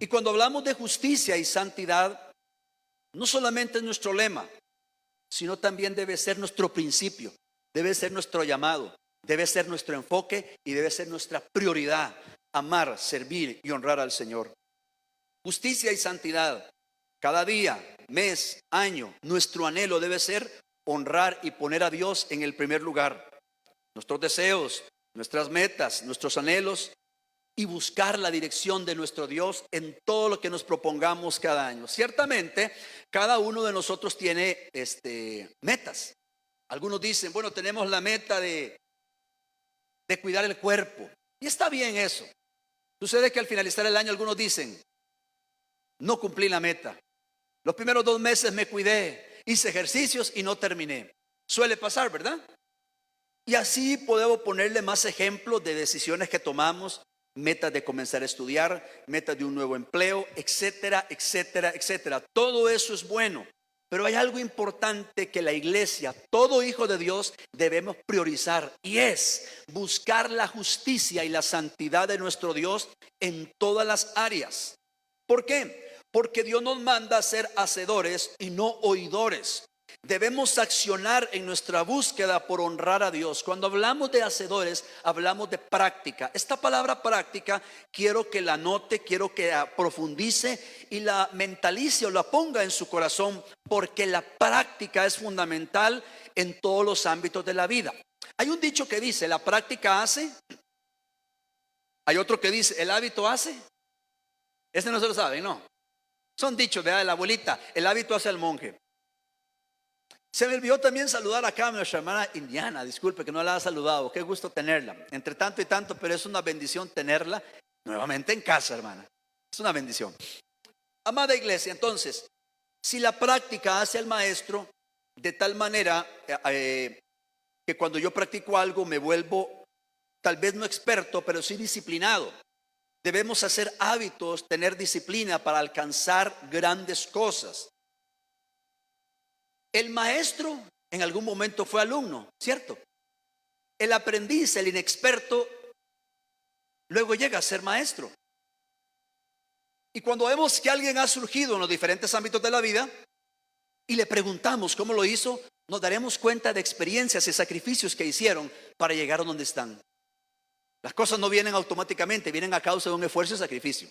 cuando hablamos de justicia y santidad, no solamente es nuestro lema, sino también debe ser nuestro principio, debe ser nuestro llamado, debe ser nuestro enfoque y debe ser nuestra prioridad: amar, servir y honrar al Señor. Justicia y santidad, cada día, mes, año, nuestro anhelo debe ser honrar y poner a Dios en el primer lugar. Nuestros deseos, nuestras metas, nuestros anhelos, y buscar la dirección de nuestro Dios en todo lo que nos propongamos cada año. Ciertamente, cada uno de nosotros tiene metas. Algunos dicen, bueno, tenemos la meta de cuidar el cuerpo. Y está bien eso. Sucede que al finalizar el año algunos dicen, no cumplí la meta. Los primeros 2 meses me cuidé, hice ejercicios y no terminé. Suele pasar, ¿verdad? Y así podemos ponerle más ejemplos de decisiones que tomamos, metas de comenzar a estudiar, metas de un nuevo empleo, etcétera, etcétera, etcétera. Todo eso es bueno, pero hay algo importante que la iglesia, todo hijo de Dios, debemos priorizar, y es buscar la justicia y la santidad de nuestro Dios en todas las áreas. ¿Por qué? Porque Dios nos manda a ser hacedores y no oidores. Debemos accionar en nuestra búsqueda por honrar a Dios. Cuando hablamos de hacedores, hablamos de práctica. Esta palabra práctica quiero que la note, quiero que la profundice y la mentalice o la ponga en su corazón, porque la práctica es fundamental en todos los ámbitos de la vida. Hay un dicho que dice, la práctica hace. Hay otro que dice, el hábito hace. Este no se lo saben, ¿no? Son dichos, ¿verdad? De la abuelita, el hábito hace al monje. Se me olvidó también saludar acá a nuestra hermana Indiana. Disculpe que no la ha saludado. Qué gusto tenerla. Entre tanto y tanto, pero es una bendición tenerla nuevamente en casa, hermana. Es una bendición. Amada iglesia, entonces, si la práctica hace al maestro, de tal manera que cuando yo practico algo me vuelvo tal vez no experto, pero sí disciplinado. Debemos hacer hábitos, tener disciplina para alcanzar grandes cosas. El maestro en algún momento fue alumno, ¿cierto? El aprendiz, el inexperto, luego llega a ser maestro. Y cuando vemos que alguien ha surgido en los diferentes ámbitos de la vida y le preguntamos cómo lo hizo, nos daremos cuenta de experiencias y sacrificios que hicieron para llegar a donde están. Las cosas no vienen automáticamente, vienen a causa de un esfuerzo y sacrificio.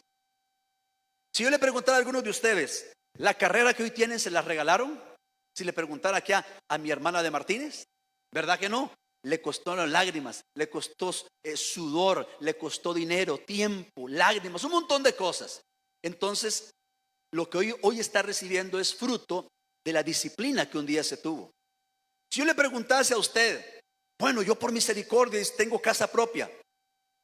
Si yo le preguntara a algunos de ustedes, ¿la carrera que hoy tienen se la regalaron? Si le preguntara aquí a mi hermana de Martínez, ¿verdad que no? Le costó lágrimas, le costó sudor, le costó dinero, tiempo, lágrimas, un montón de cosas. Entonces, lo que hoy está recibiendo es fruto de la disciplina que un día se tuvo. Si yo le preguntase a usted, bueno, yo por misericordia tengo casa propia,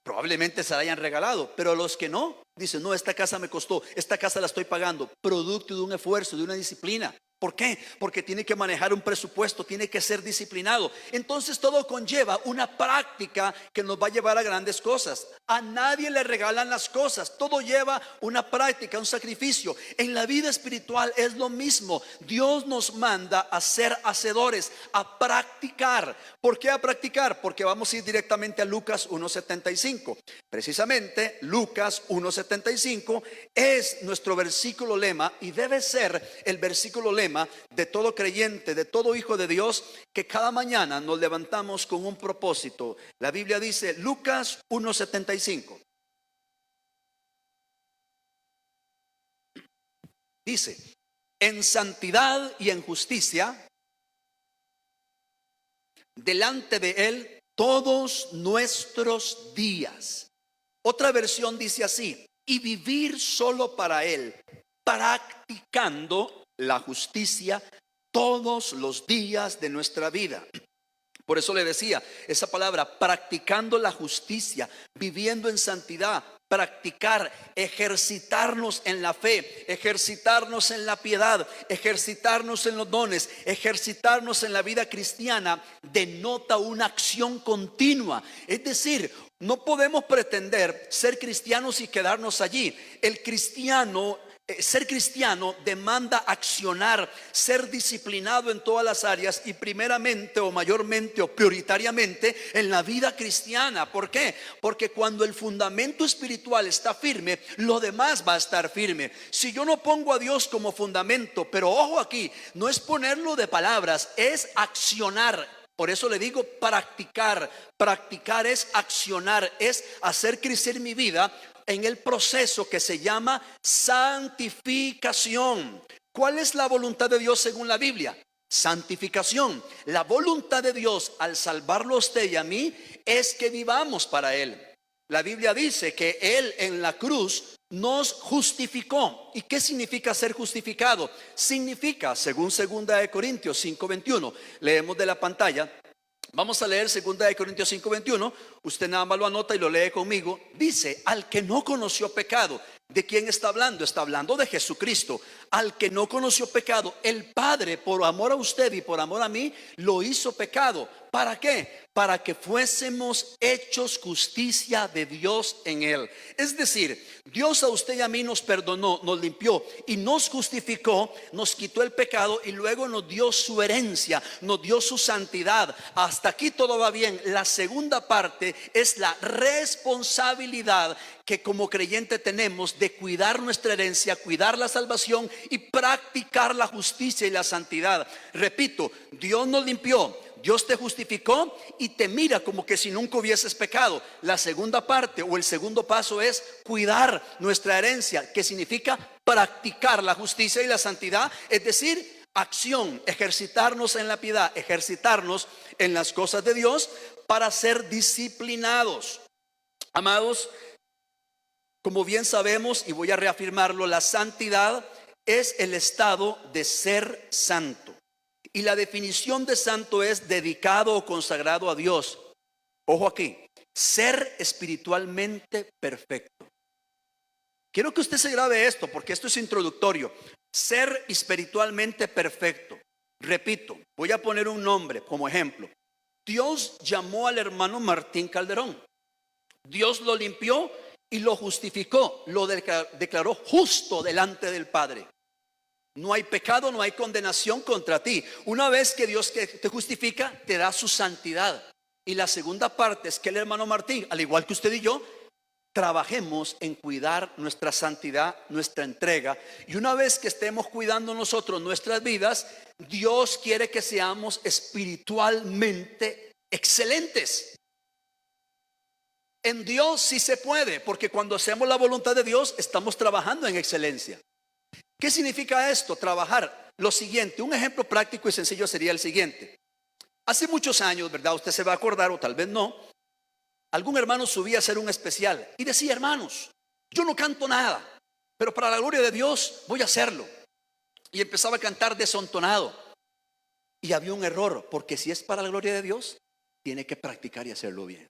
probablemente se la hayan regalado, pero los que no, dicen, no, esta casa me costó, esta casa la estoy pagando, producto de un esfuerzo, de una disciplina. ¿Por qué? Porque tiene que manejar un presupuesto, tiene que ser disciplinado. Entonces todo conlleva una práctica que nos va a llevar a grandes cosas. A nadie le regalan las cosas, todo lleva una práctica, un sacrificio. En la vida espiritual es lo mismo. Dios nos manda a ser hacedores, a practicar. ¿Por qué a practicar? Porque vamos a ir directamente a Lucas 1:75. Precisamente Lucas 1:75 es nuestro versículo lema y debe ser el versículo lema de todo creyente, de todo hijo de Dios, que cada mañana nos levantamos con un propósito. La Biblia dice, Lucas 1:75. Dice, en santidad y en justicia, delante de Él todos nuestros días. Otra versión dice así, y vivir solo para Él, practicando la justicia todos los días de nuestra vida. Por eso le decía, esa palabra, practicando la justicia, viviendo en santidad, practicar, ejercitarnos en la fe, ejercitarnos en la piedad, ejercitarnos en los dones, ejercitarnos en la vida cristiana, denota una acción continua. Es decir, no podemos pretender ser cristianos y quedarnos allí. El cristiano Ser cristiano demanda accionar, ser disciplinado en todas las áreas y primeramente o mayormente o prioritariamente en la vida cristiana. ¿Por qué? Porque cuando el fundamento espiritual está firme, lo demás va a estar firme. Si yo no pongo a Dios como fundamento, pero ojo aquí, no es ponerlo de palabras, es accionar. Por eso le digo practicar. Practicar es accionar, es hacer crecer mi vida en el proceso que se llama santificación. ¿Cuál es la voluntad de Dios según la Biblia? Santificación. La voluntad de Dios al salvarlo a usted y a mí es que vivamos para Él. La Biblia dice que Él en la cruz nos justificó. ¿Y qué significa ser justificado? Significa, según 2 Corintios 5:21, leemos de la pantalla. Vamos a leer 2 Corintios 5:21. Usted nada más lo anota y lo lee conmigo. Dice, al que no conoció pecado. ¿De quién está hablando? Está hablando de Jesucristo. Al que no conoció pecado, el Padre, por amor a usted y por amor a mí, lo hizo pecado. ¿Para qué? Para que fuésemos hechos justicia de Dios en Él. Es decir, Dios a usted y a mí nos perdonó, nos limpió y nos justificó, nos quitó el pecado y luego nos dio su herencia, nos dio su santidad. Hasta aquí todo va bien. La segunda parte es la responsabilidad que como creyente tenemos de cuidar nuestra herencia, cuidar la salvación y practicar la justicia y la santidad. Repito, Dios nos limpió, Dios te justificó y te mira como que si nunca hubieses pecado. La segunda parte o el segundo paso es cuidar nuestra herencia, que significa practicar la justicia y la santidad, es decir, acción, ejercitarnos en la piedad, ejercitarnos en las cosas de Dios para ser disciplinados. Amados, como bien sabemos, y voy a reafirmarlo, la santidad es el estado de ser santo. Y la definición de santo es dedicado o consagrado a Dios. Ojo aquí, ser espiritualmente perfecto. Quiero que usted se grabe esto porque esto es introductorio. Ser espiritualmente perfecto. Repito, voy a poner un nombre como ejemplo. Dios llamó al hermano Martín Calderón. Dios lo limpió y lo justificó, lo declaró justo delante del Padre. No hay pecado, no hay condenación contra ti. Una vez que Dios te justifica, te da su santidad. Y la segunda parte es que el hermano Martín, al igual que usted y yo, trabajemos en cuidar nuestra santidad, nuestra entrega. Y una vez que estemos cuidando nosotros nuestras vidas, Dios quiere que seamos espiritualmente excelentes. En Dios sí se puede, porque cuando hacemos la voluntad de Dios, estamos trabajando en excelencia. ¿Qué significa esto? Trabajar. Lo siguiente, un ejemplo práctico y sencillo sería el siguiente. Hace muchos años, ¿verdad? Usted se va a acordar o tal vez no. Algún hermano subía a hacer un especial y decía, hermanos, yo no canto nada, pero para la gloria de Dios voy a hacerlo. Y empezaba a cantar desentonado. Y había un error, porque si es para la gloria de Dios, tiene que practicar y hacerlo bien.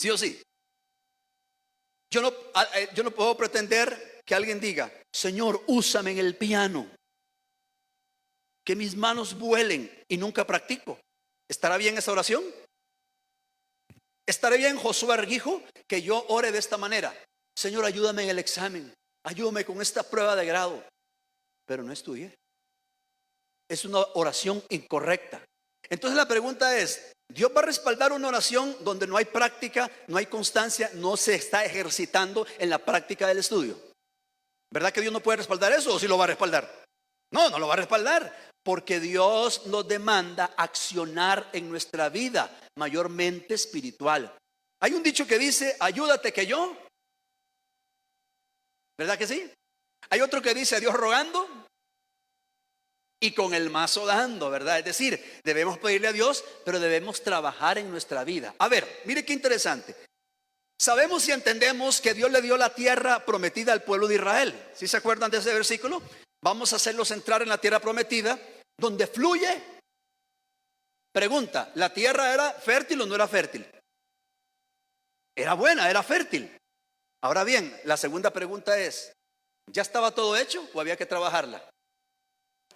¿Sí o sí? Yo no puedo pretender que alguien diga, Señor, úsame en el piano, que mis manos vuelen y nunca practico. ¿Estará bien esa oración? ¿Estará bien, Josué Arguijo, que yo ore de esta manera? Señor, ayúdame en el examen, ayúdame con esta prueba de grado. Pero no estudié. Es una oración incorrecta. Entonces la pregunta es, ¿Dios va a respaldar una oración donde no hay práctica, no hay constancia, no se está ejercitando en la práctica del estudio? ¿Verdad que Dios no puede respaldar eso o sí lo va a respaldar? No, no lo va a respaldar, porque Dios nos demanda accionar en nuestra vida, mayormente espiritual. Hay un dicho que dice, ayúdate que yo. ¿Verdad que sí? Hay otro que dice, Dios rogando y con el mazo dando, ¿verdad? Es decir, debemos pedirle a Dios, pero debemos trabajar en nuestra vida. A ver, mire qué interesante. Sabemos y entendemos que Dios le dio la tierra prometida al pueblo de Israel. ¿Sí se acuerdan de ese versículo? Vamos a hacerlos entrar en la tierra prometida, donde fluye. Pregunta, ¿la tierra era fértil o no era fértil? Era buena, era fértil. Ahora bien, la segunda pregunta es, ¿ya estaba todo hecho o había que trabajarla?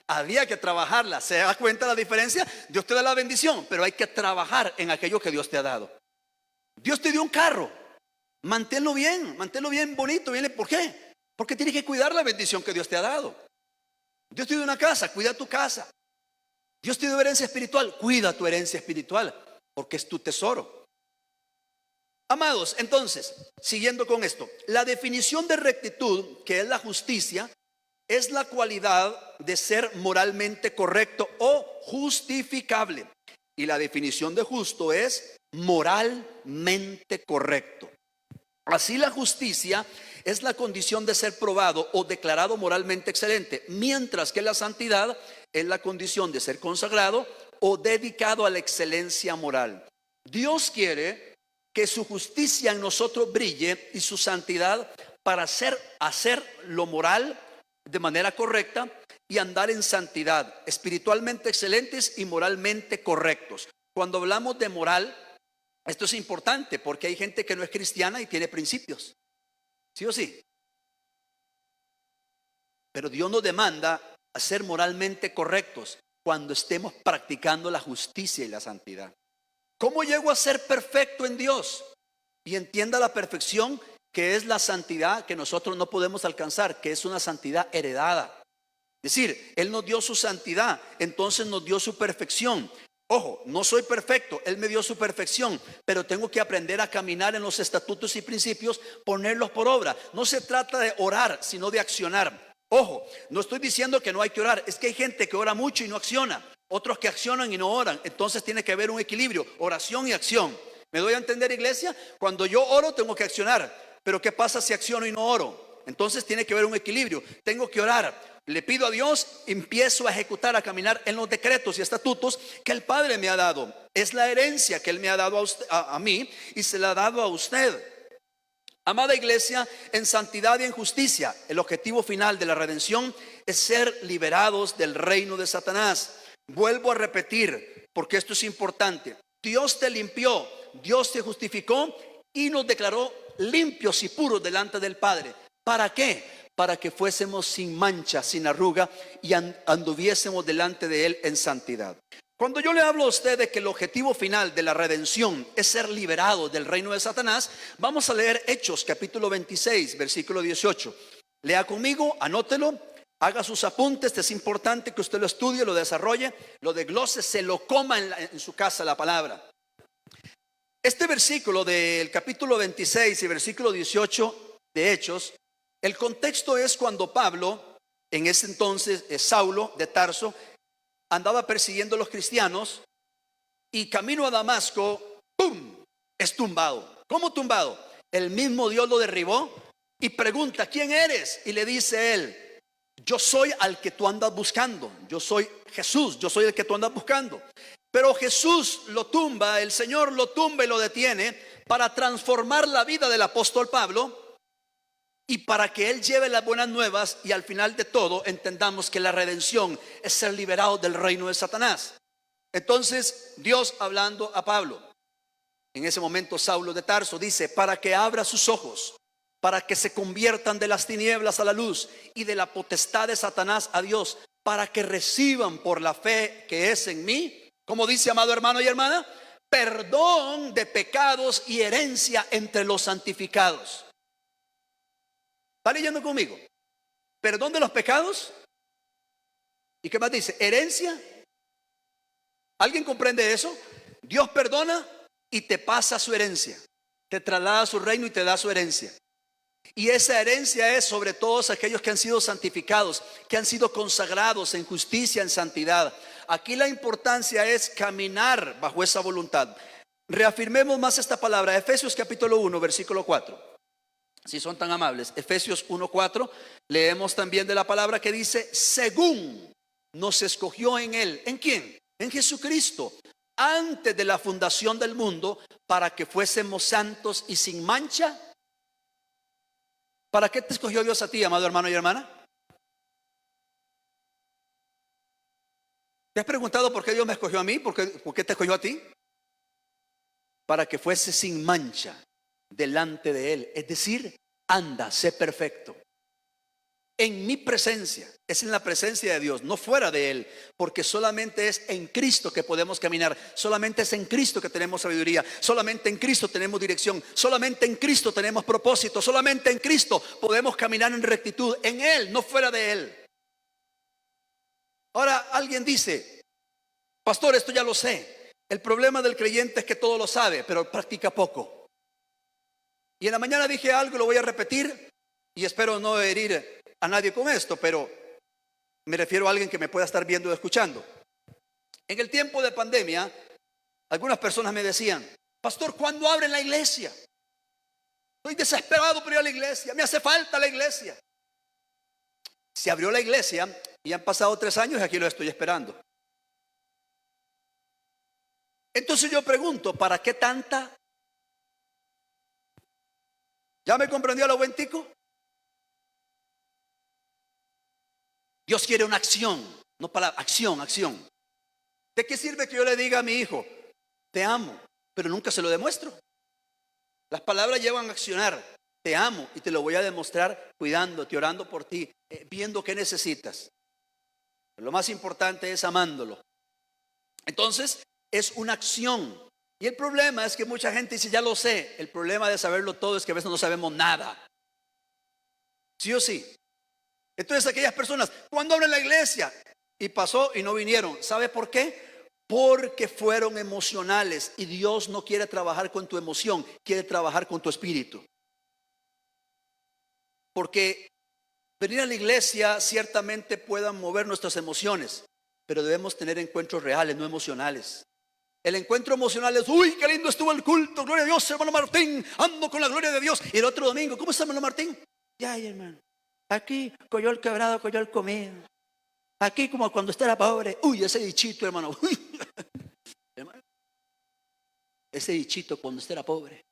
Había que trabajarla. ¿Se da cuenta la diferencia? Dios te da la bendición, pero hay que trabajar en aquello que Dios te ha dado. Dios te dio un carro. manténlo bien bonito. ¿Por qué? Porque tienes que cuidar la bendición que Dios te ha dado. Dios te dio una casa, cuida tu casa. Dios te dio herencia espiritual, cuida tu herencia espiritual, porque es tu tesoro. Amados, entonces, siguiendo con esto, la definición de rectitud, que es la justicia, es la cualidad de ser moralmente correcto o justificable. Y la definición de justo es moralmente correcto. Así, la justicia es la condición de ser probado o declarado moralmente excelente, mientras que la santidad es la condición de ser consagrado o dedicado a la excelencia moral. Dios quiere que su justicia en nosotros brille y su santidad para hacer lo moral de manera correcta y andar en santidad, espiritualmente excelentes y moralmente correctos. Cuando hablamos de moral, esto es importante porque hay gente que no es cristiana y tiene principios, ¿sí o sí? Pero Dios nos demanda a ser moralmente correctos cuando estemos practicando la justicia y la santidad. ¿Cómo llego a ser perfecto en Dios? Y entienda la perfección, que es la santidad que nosotros no podemos alcanzar, que es una santidad heredada. Es decir, Él nos dio su santidad, entonces nos dio su perfección. Ojo, no soy perfecto, Él me dio su perfección, pero tengo que aprender a caminar en los estatutos y principios, ponerlos por obra. No se trata de orar, sino de accionar. Ojo, no estoy diciendo que no hay que orar, es que hay gente que ora mucho y no acciona, otros que accionan y no oran. Entonces tiene que haber un equilibrio, oración y acción. ¿Me doy a entender, iglesia? Cuando yo oro tengo que accionar, pero ¿qué pasa si acciono y no oro? Entonces tiene que haber un equilibrio. Tengo que orar, le pido a Dios, empiezo a ejecutar, a caminar en los decretos y estatutos que el Padre me ha dado. Es la herencia que Él me ha dado a mí y se la ha dado a usted. Amada iglesia, en santidad y en justicia, el objetivo final de la redención es ser liberados del reino de Satanás. Vuelvo a repetir, porque esto es importante. Dios te limpió, Dios te justificó y nos declaró limpios y puros delante del Padre. ¿Para qué? Para que fuésemos sin mancha, sin arruga y anduviésemos delante de Él en santidad. Cuando yo le hablo a usted de que el objetivo final de la redención es ser liberado del reino de Satanás, vamos a leer Hechos capítulo 26, versículo 18. Lea conmigo, anótelo, haga sus apuntes. Es importante que usted lo estudie, lo desarrolle, lo desglose, se lo coma en su casa la palabra. Este versículo del capítulo 26 y versículo 18 de Hechos, el contexto es cuando Pablo, en ese entonces Saulo de Tarso, andaba persiguiendo a los cristianos y camino a Damasco, ¡pum!, es tumbado. ¿Cómo tumbado? El mismo Dios lo derribó y pregunta, ¿quién eres? Y le dice él, yo soy al que tú andas buscando, yo soy Jesús, yo soy el que tú andas buscando. Pero Jesús lo tumba, el Señor lo tumba y lo detiene para transformar la vida del apóstol Pablo y para que él lleve las buenas nuevas y al final de todo entendamos que la redención es ser liberado del reino de Satanás. Entonces Dios, hablando a Pablo, en ese momento Saulo de Tarso, dice, para que abra sus ojos, para que se conviertan de las tinieblas a la luz y de la potestad de Satanás a Dios, para que reciban por la fe que es en mí, como dice, amado hermano y hermana, perdón de pecados y herencia entre los santificados. ¿Está leyendo conmigo? Perdón de los pecados. ¿Y qué más dice? Herencia. ¿Alguien comprende eso? Dios perdona y te pasa su herencia, te traslada a su reino y te da su herencia. Y esa herencia es sobre todos aquellos que han sido santificados, que han sido consagrados en justicia, en santidad. Aquí la importancia es caminar bajo esa voluntad. Reafirmemos más esta palabra, Efesios capítulo 1, versículo 4. Si son tan amables, Efesios 1:4, leemos también de la palabra que dice, según nos escogió en Él. ¿En quién? En Jesucristo, antes de la fundación del mundo, para que fuésemos santos y sin mancha. ¿Para qué te escogió Dios a ti, amado hermano y hermana? ¿Te has preguntado por qué Dios me escogió a mí? ¿Por qué te escogió a ti? Para que fuese sin mancha delante de Él. Es decir, anda, sé perfecto. en mi presencia, es en la presencia de Dios, no fuera de Él, porque solamente es en Cristo que podemos caminar, solamente es en Cristo que tenemos sabiduría, solamente en Cristo tenemos dirección, solamente en Cristo tenemos propósito, solamente en Cristo podemos caminar en rectitud, en Él, no fuera de Él. Ahora alguien dice, pastor, esto ya lo sé. El problema del creyente es que todo lo sabe, pero practica poco. Y en la mañana dije algo, lo voy a repetir, y espero no herir a nadie con esto, pero me refiero a alguien que me pueda estar viendo o escuchando. En el tiempo de pandemia, algunas personas me decían, pastor, ¿cuándo abren la iglesia? Estoy desesperado por ir a la iglesia, me hace falta la iglesia. Se abrió la iglesia y han pasado 3 años y aquí lo estoy esperando. Entonces yo pregunto, ¿para qué tanta? ¿Ya me comprendió lo buentico? Dios quiere una acción, no para acción, acción. ¿De qué sirve que yo le diga a mi hijo, te amo, pero nunca se lo demuestro? Las palabras llevan a accionar. Te amo y te lo voy a demostrar cuidándote, orando por ti, viendo qué necesitas. Lo más importante es amándolo. Entonces es una acción. Y el problema es que mucha gente dice, ya lo sé. El problema de saberlo todo es que a veces no sabemos nada. ¿Sí o sí? Entonces aquellas personas, ¿cuándo abren la iglesia? Y pasó y no vinieron. ¿Sabe por qué? Porque fueron emocionales. Y Dios no quiere trabajar con tu emoción, quiere trabajar con tu espíritu. Porque venir a la iglesia ciertamente puedan mover nuestras emociones, pero debemos tener encuentros reales, no emocionales. El encuentro emocional es, uy, qué lindo estuvo el culto, gloria a Dios, hermano Martín, ando con la gloria de Dios. Y el otro domingo, ¿cómo está, hermano Martín? Ya, hermano, aquí cogió el quebrado, cogió el comido. Aquí como cuando usted era pobre, uy, ese dichito, hermano, uy. Hermano, ese dichito cuando usted era pobre.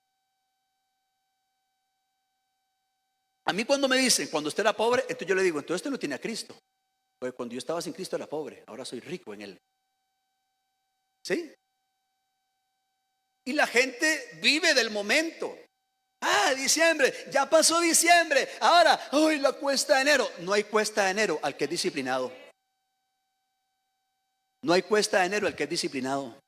A mí cuando me dicen, cuando usted era pobre, entonces yo le digo, entonces usted no tiene a Cristo. Porque cuando yo estaba sin Cristo era pobre, ahora soy rico en Él. ¿Sí? Y la gente vive del momento. Ah, diciembre, ya pasó diciembre. Ahora, uy, la cuesta de enero. No hay cuesta de enero al que es disciplinado. No hay cuesta de enero al que es disciplinado.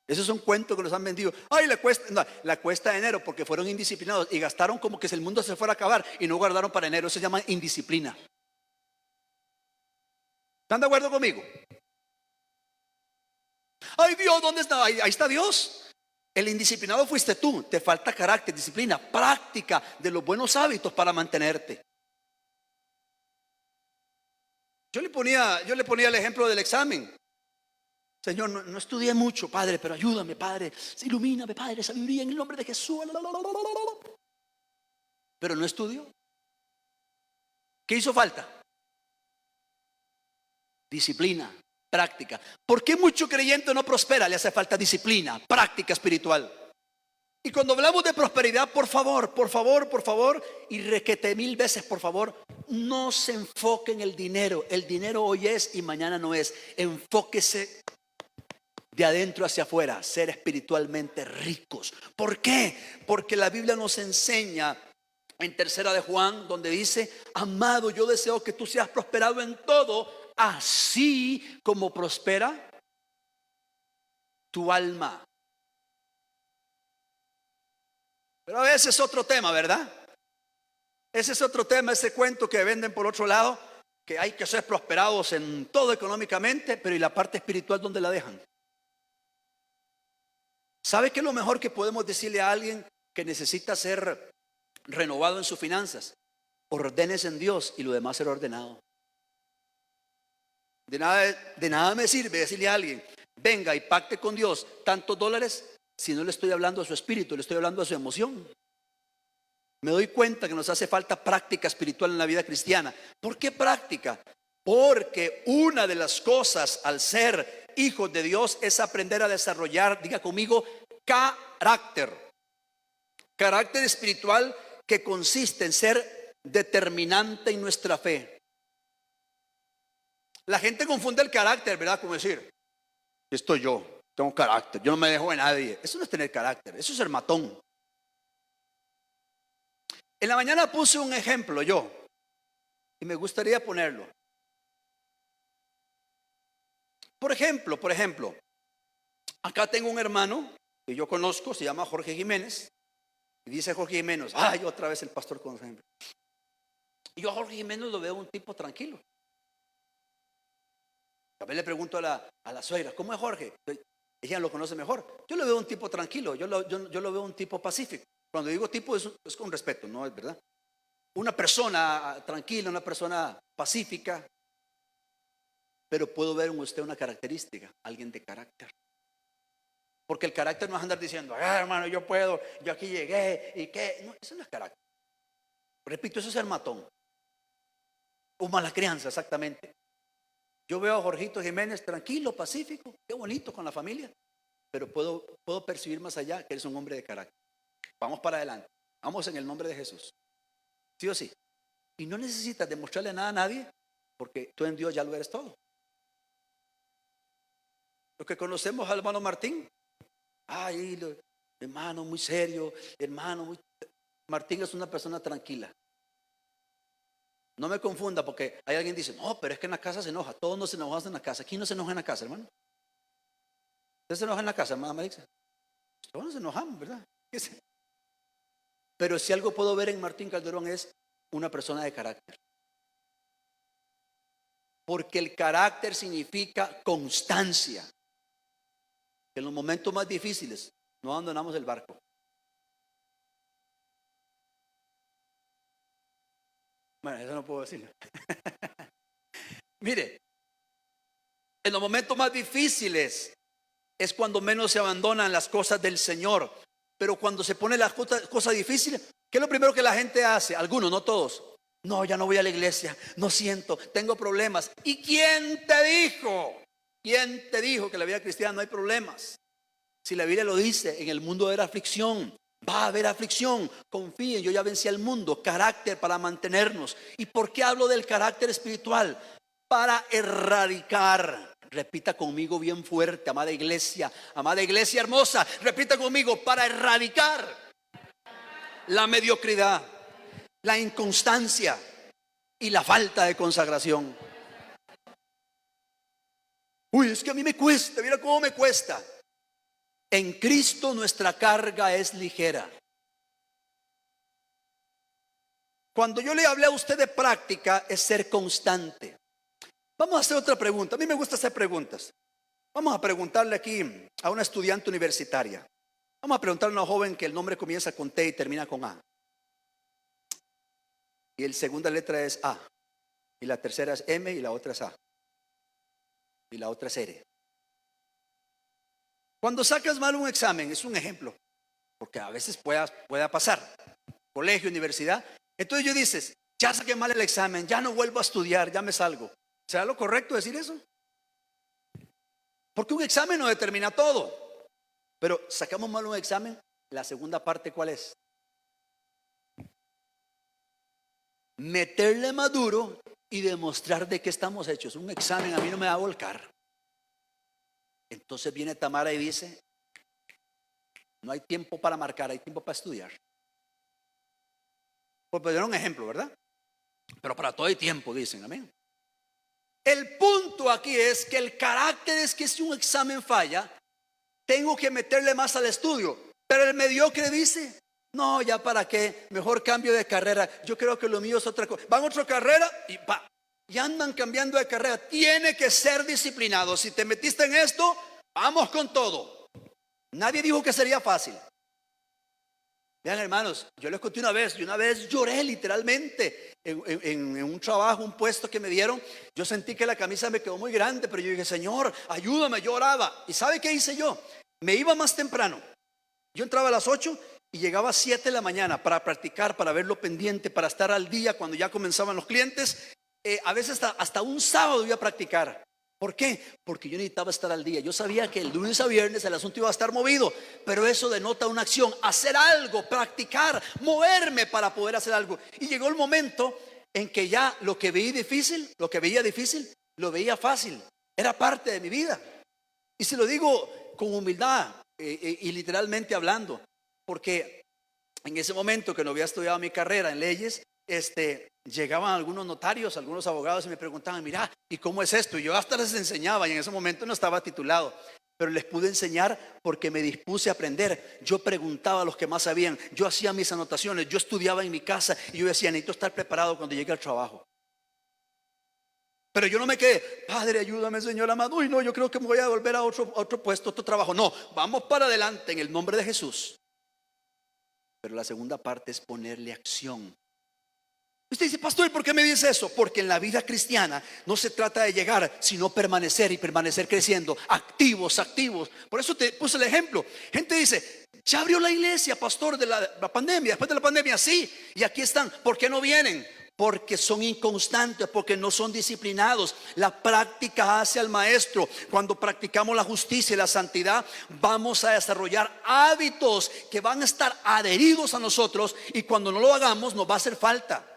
Esos son cuentos que nos han vendido. Ay, la cuesta de enero porque fueron indisciplinados y gastaron como que si el mundo se fuera a acabar y no guardaron para enero. Eso se llama indisciplina. ¿Están de acuerdo conmigo? Ay, Dios, ¿dónde está? Ahí está Dios. El indisciplinado fuiste tú. Te falta carácter, disciplina, práctica de los buenos hábitos para mantenerte. Yo le ponía el ejemplo del examen. Señor, no estudié mucho, Padre, pero ayúdame, Padre. Ilumíname, Padre, sabiduría en el nombre de Jesús. Pero no estudió. ¿Qué hizo falta? Disciplina, práctica. ¿Por qué mucho creyente no prospera? Le hace falta disciplina, práctica espiritual. Y cuando hablamos de prosperidad, por favor, y requete 1000 veces, por favor, no se enfoque en el dinero. El dinero hoy es y mañana no es. Enfóquese de adentro hacia afuera, ser espiritualmente ricos. ¿Por qué? Porque la Biblia nos enseña en 3 de Juan, donde dice, amado, yo deseo que tú seas prosperado en todo, así como prospera tu alma. Pero ese es otro tema, ¿verdad? Ese es otro tema, ese cuento que venden por otro lado, que hay que ser prosperados en todo económicamente, pero ¿y la parte espiritual dónde la dejan? ¿Sabe qué es lo mejor que podemos decirle a alguien que necesita ser renovado en sus finanzas? Ordénese en Dios y lo demás será ordenado. De nada me sirve decirle a alguien, venga y pacte con Dios tantos dólares, si no le estoy hablando a su espíritu, le estoy hablando a su emoción. Me doy cuenta que nos hace falta práctica espiritual en la vida cristiana. ¿Por qué práctica? Porque una de las cosas al ser hijos de Dios es aprender a desarrollar, diga conmigo, carácter. Carácter espiritual que consiste en ser determinante en nuestra fe. La gente confunde el carácter, ¿verdad? Como decir, estoy yo, tengo carácter, yo no me dejo de nadie. Eso no es tener carácter, eso es ser matón. En la mañana puse un ejemplo yo y me gustaría ponerlo. Por ejemplo, acá tengo un hermano que yo conozco, se llama Jorge Jiménez. Y dice Jorge Jiménez, ay, otra vez el pastor con ejemplo. Y yo a Jorge Jiménez lo veo un tipo tranquilo. A veces le pregunto a la suegra, ¿cómo es Jorge? Ella lo conoce mejor. Yo lo veo un tipo tranquilo, yo lo veo un tipo pacífico. Cuando digo tipo es con respeto, ¿no? Es verdad. Una persona tranquila, una persona pacífica. Pero puedo ver en usted una característica, alguien de carácter. Porque el carácter no es andar diciendo, hermano, yo puedo, yo aquí llegué, y qué. No, eso no es carácter. Repito, eso es ser matón. O mala crianza, exactamente. Yo veo a Jorgito Jiménez tranquilo, pacífico, qué bonito con la familia. Pero puedo percibir más allá que eres un hombre de carácter. Vamos para adelante. Vamos en el nombre de Jesús. ¿Sí o sí? Y no necesitas demostrarle nada a nadie, porque tú en Dios ya lo eres todo. Los que conocemos al hermano Martín, hermano muy serio, Martín es una persona tranquila. No me confunda, porque hay alguien que dice, no, pero es que en la casa se enoja. Todos nos enojamos en la casa. ¿Quién no se enoja en la casa, hermano? ¿Usted se enoja en la casa, hermana Marixa? Todos nos enojamos, ¿verdad? Pero si algo puedo ver en Martín Calderón es una persona de carácter. Porque el carácter significa constancia. En los momentos más difíciles no abandonamos el barco. Bueno, eso no puedo decirlo. Mire, en los momentos más difíciles es cuando menos se abandonan las cosas del Señor. Pero cuando se ponen las cosas difíciles, ¿qué es lo primero que la gente hace? Algunos, no todos. No, ya no voy a la iglesia, no siento, tengo problemas. ¿Y quién te dijo? ¿Quién te dijo que en la vida cristiana no hay problemas? Si la Biblia lo dice, en el mundo va a haber aflicción. Va a haber aflicción. Confíen, yo ya vencí al mundo. Carácter para mantenernos. ¿Y por qué hablo del carácter espiritual? Para erradicar. Repita conmigo bien fuerte, amada iglesia hermosa. Repita conmigo, para erradicar la mediocridad, la inconstancia y la falta de consagración. Uy, es que a mí me cuesta, mira cómo me cuesta. En Cristo nuestra carga es ligera. Cuando yo le hablé a usted de práctica, es ser constante. Vamos a hacer otra pregunta. A mí me gusta hacer preguntas. Vamos a preguntarle aquí a una estudiante universitaria. Vamos a preguntarle a una joven que el nombre comienza con T y termina con A. Y la segunda letra es A. Y la tercera es M y la otra es A. Y la otra es R. Cuando sacas mal un examen, es un ejemplo, porque a veces pueda pasar, colegio, universidad. Entonces yo dices, ya saqué mal el examen, ya no vuelvo a estudiar, ya me salgo. ¿Será lo correcto decir eso? Porque un examen no determina todo. Pero sacamos mal un examen, la segunda parte, ¿cuál es? Meterle más duro y demostrar de qué estamos hechos. Un examen a mí no me va a volcar. Entonces viene Tamara y dice, no hay tiempo para marcar, hay tiempo para estudiar. Por poner un ejemplo, ¿verdad? Pero para todo hay tiempo, dicen, amén. El punto aquí es que el carácter es que si un examen falla, tengo que meterle más al estudio. Pero el mediocre dice, no, ya para qué, mejor cambio de carrera. Yo creo que lo mío es otra cosa. Van a otra carrera y andan cambiando de carrera. Tiene que ser disciplinado. Si te metiste en esto, vamos con todo. Nadie dijo que sería fácil. Vean, hermanos, yo les conté una vez lloré literalmente en un trabajo, un puesto que me dieron. Yo sentí que la camisa me quedó muy grande, pero yo dije, Señor, ayúdame, yo oraba. ¿Y sabe qué hice yo? Me iba más temprano. Yo entraba a las 8 y llegaba a 7 de la mañana para practicar, para verlo pendiente, para estar al día cuando ya comenzaban los clientes. A veces hasta un sábado iba a practicar. ¿Por qué? Porque yo necesitaba estar al día. Yo sabía que el lunes a viernes el asunto iba a estar movido, pero eso denota una acción, hacer algo, practicar, moverme para poder hacer algo. Y llegó el momento en que ya lo que veía difícil, lo veía fácil. Era parte de mi vida. Y se lo digo con humildad y literalmente hablando, porque en ese momento que no había estudiado mi carrera en leyes, llegaban algunos notarios, algunos abogados y me preguntaban, mira, ¿y cómo es esto? Y yo hasta les enseñaba y en ese momento no estaba titulado, pero les pude enseñar porque me dispuse a aprender. Yo preguntaba a los que más sabían, yo hacía mis anotaciones, yo estudiaba en mi casa y yo decía, necesito estar preparado cuando llegue al trabajo. Pero yo no me quedé, Padre, ayúdame, Señor amado. Uy, no, yo creo que me voy a volver a otro puesto, otro trabajo. No, vamos para adelante en el nombre de Jesús. Pero la segunda parte es ponerle acción. Usted dice, pastor, ¿y por qué me dice eso? Porque en la vida cristiana no se trata de llegar, sino permanecer y permanecer creciendo, activos, activos. Por eso te puse el ejemplo. Gente dice, ya abrió la iglesia, pastor, de la pandemia. Después de la pandemia, sí, y aquí están. ¿Por qué no vienen? Porque son inconstantes, porque no son disciplinados. La práctica hace al maestro. Cuando practicamos la justicia y la santidad, vamos a desarrollar hábitos que van a estar adheridos a nosotros, y cuando no lo hagamos nos va a hacer falta.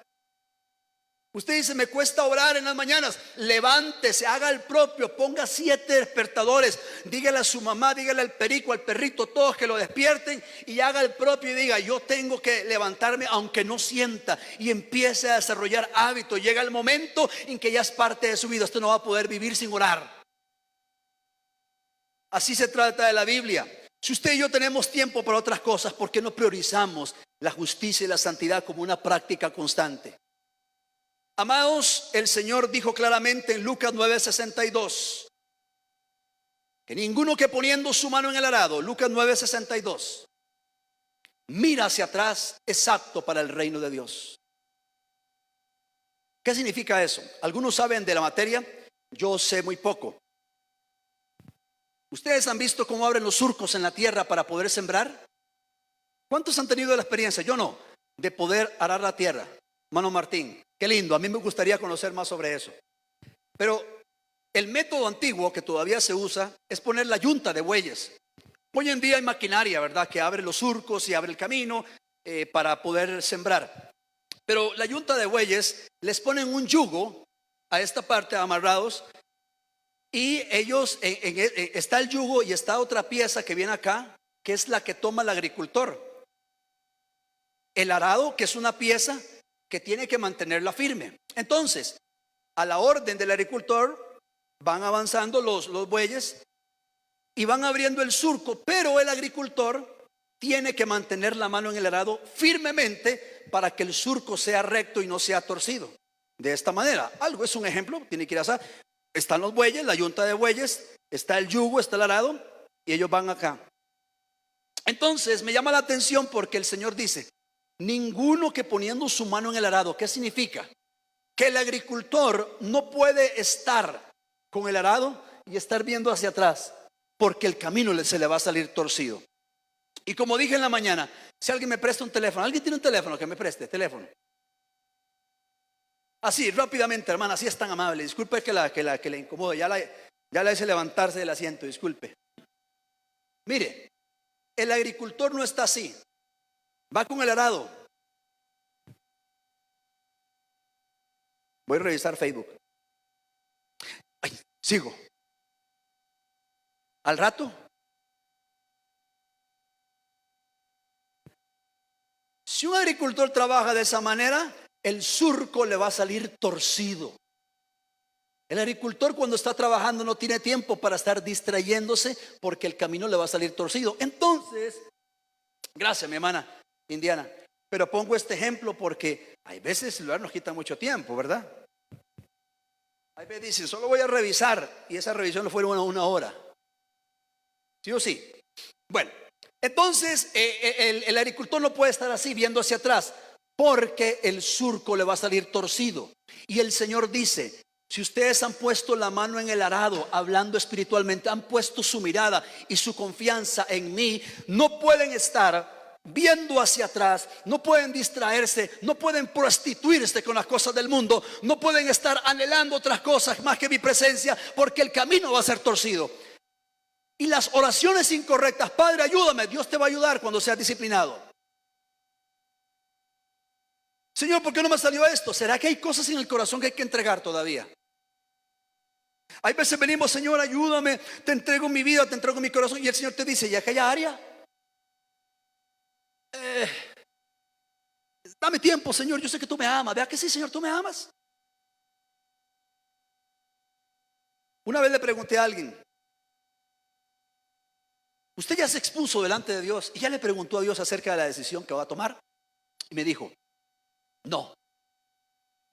Usted dice, me cuesta orar en las mañanas. Levántese, haga el propio, ponga 7 despertadores. Dígale a su mamá, dígale al perico, al perrito, todos que lo despierten, y haga el propio y diga, yo tengo que levantarme aunque no sienta, y empiece a desarrollar hábitos. Llega el momento en que ya es parte de su vida. Usted no va a poder vivir sin orar. Así se trata de la Biblia. Si usted y yo tenemos tiempo para otras cosas, ¿por qué no priorizamos la justicia y la santidad como una práctica constante? Amados, el Señor dijo claramente en Lucas 9:62 que ninguno que poniendo su mano en el arado, Lucas 9:62, mira hacia atrás, es apto para el reino de Dios. ¿Qué significa eso? Algunos saben de la materia, yo sé muy poco. ¿Ustedes han visto cómo abren los surcos en la tierra para poder sembrar? ¿Cuántos han tenido la experiencia? Yo no, de poder arar la tierra. Mano Martín, qué lindo, a mí me gustaría conocer más sobre eso. Pero el método antiguo que todavía se usa es poner la yunta de bueyes. Hoy en día hay maquinaria, ¿verdad?, que abre los surcos y abre el camino para poder sembrar. Pero la yunta de bueyes les ponen un yugo a esta parte amarrados, y ellos, está el yugo y está otra pieza que viene acá, que es la que toma el agricultor. El arado, que es una pieza que tiene que mantenerla firme. Entonces, a la orden del agricultor, van avanzando los bueyes y van abriendo el surco, pero el agricultor tiene que mantener la mano en el arado firmemente para que el surco sea recto y no sea torcido. De esta manera, algo es un ejemplo, tiene que ir así. Están los bueyes, la yunta de bueyes, está el yugo, está el arado, y ellos van acá. Entonces, me llama la atención porque el Señor dice, ninguno que poniendo su mano en el arado. ¿Qué significa? Que el agricultor no puede estar con el arado y estar viendo hacia atrás, porque el camino se le va a salir torcido. Y como dije en la mañana, si alguien me presta un teléfono, ¿alguien tiene un teléfono que me preste? Teléfono. Así, rápidamente, hermana, así es tan amable. Disculpe que le incomode, ya la hice levantarse del asiento, disculpe. Mire, el agricultor no está así. Va con el arado. Voy a revisar Facebook. Ay, sigo. Al rato. Si un agricultor trabaja de esa manera, el surco le va a salir torcido. El agricultor cuando está trabajando no tiene tiempo para estar distrayéndose, porque el camino le va a salir torcido. Entonces, gracias mi hermana Indiana, pero pongo este ejemplo porque hay veces el celular nos quita mucho tiempo, ¿verdad? Hay veces dicen, solo voy a revisar, y esa revisión no fue una hora. ¿Sí o sí? Bueno, entonces el agricultor no puede estar así viendo hacia atrás, porque el surco le va a salir torcido. Y el Señor dice, si ustedes han puesto la mano en el arado, hablando espiritualmente, han puesto su mirada y su confianza en mí, no pueden estar viendo hacia atrás, no pueden distraerse, no pueden prostituirse con las cosas del mundo, no pueden estar anhelando otras cosas más que mi presencia, porque el camino va a ser torcido. Y las oraciones incorrectas, Padre, ayúdame, Dios te va a ayudar cuando seas disciplinado. Señor, ¿por qué no me salió esto? ¿Será que hay cosas en el corazón que hay que entregar todavía? Hay veces venimos, Señor, ayúdame, te entrego mi vida, te entrego mi corazón, y el Señor te dice, ¿y aquella área? Dame tiempo, Señor, yo sé que tú me amas. Vea que sí, Señor, tú me amas. Una vez le pregunté a alguien, usted ya se expuso delante de Dios y ya le preguntó a Dios acerca de la decisión que va a tomar. Y me dijo, no,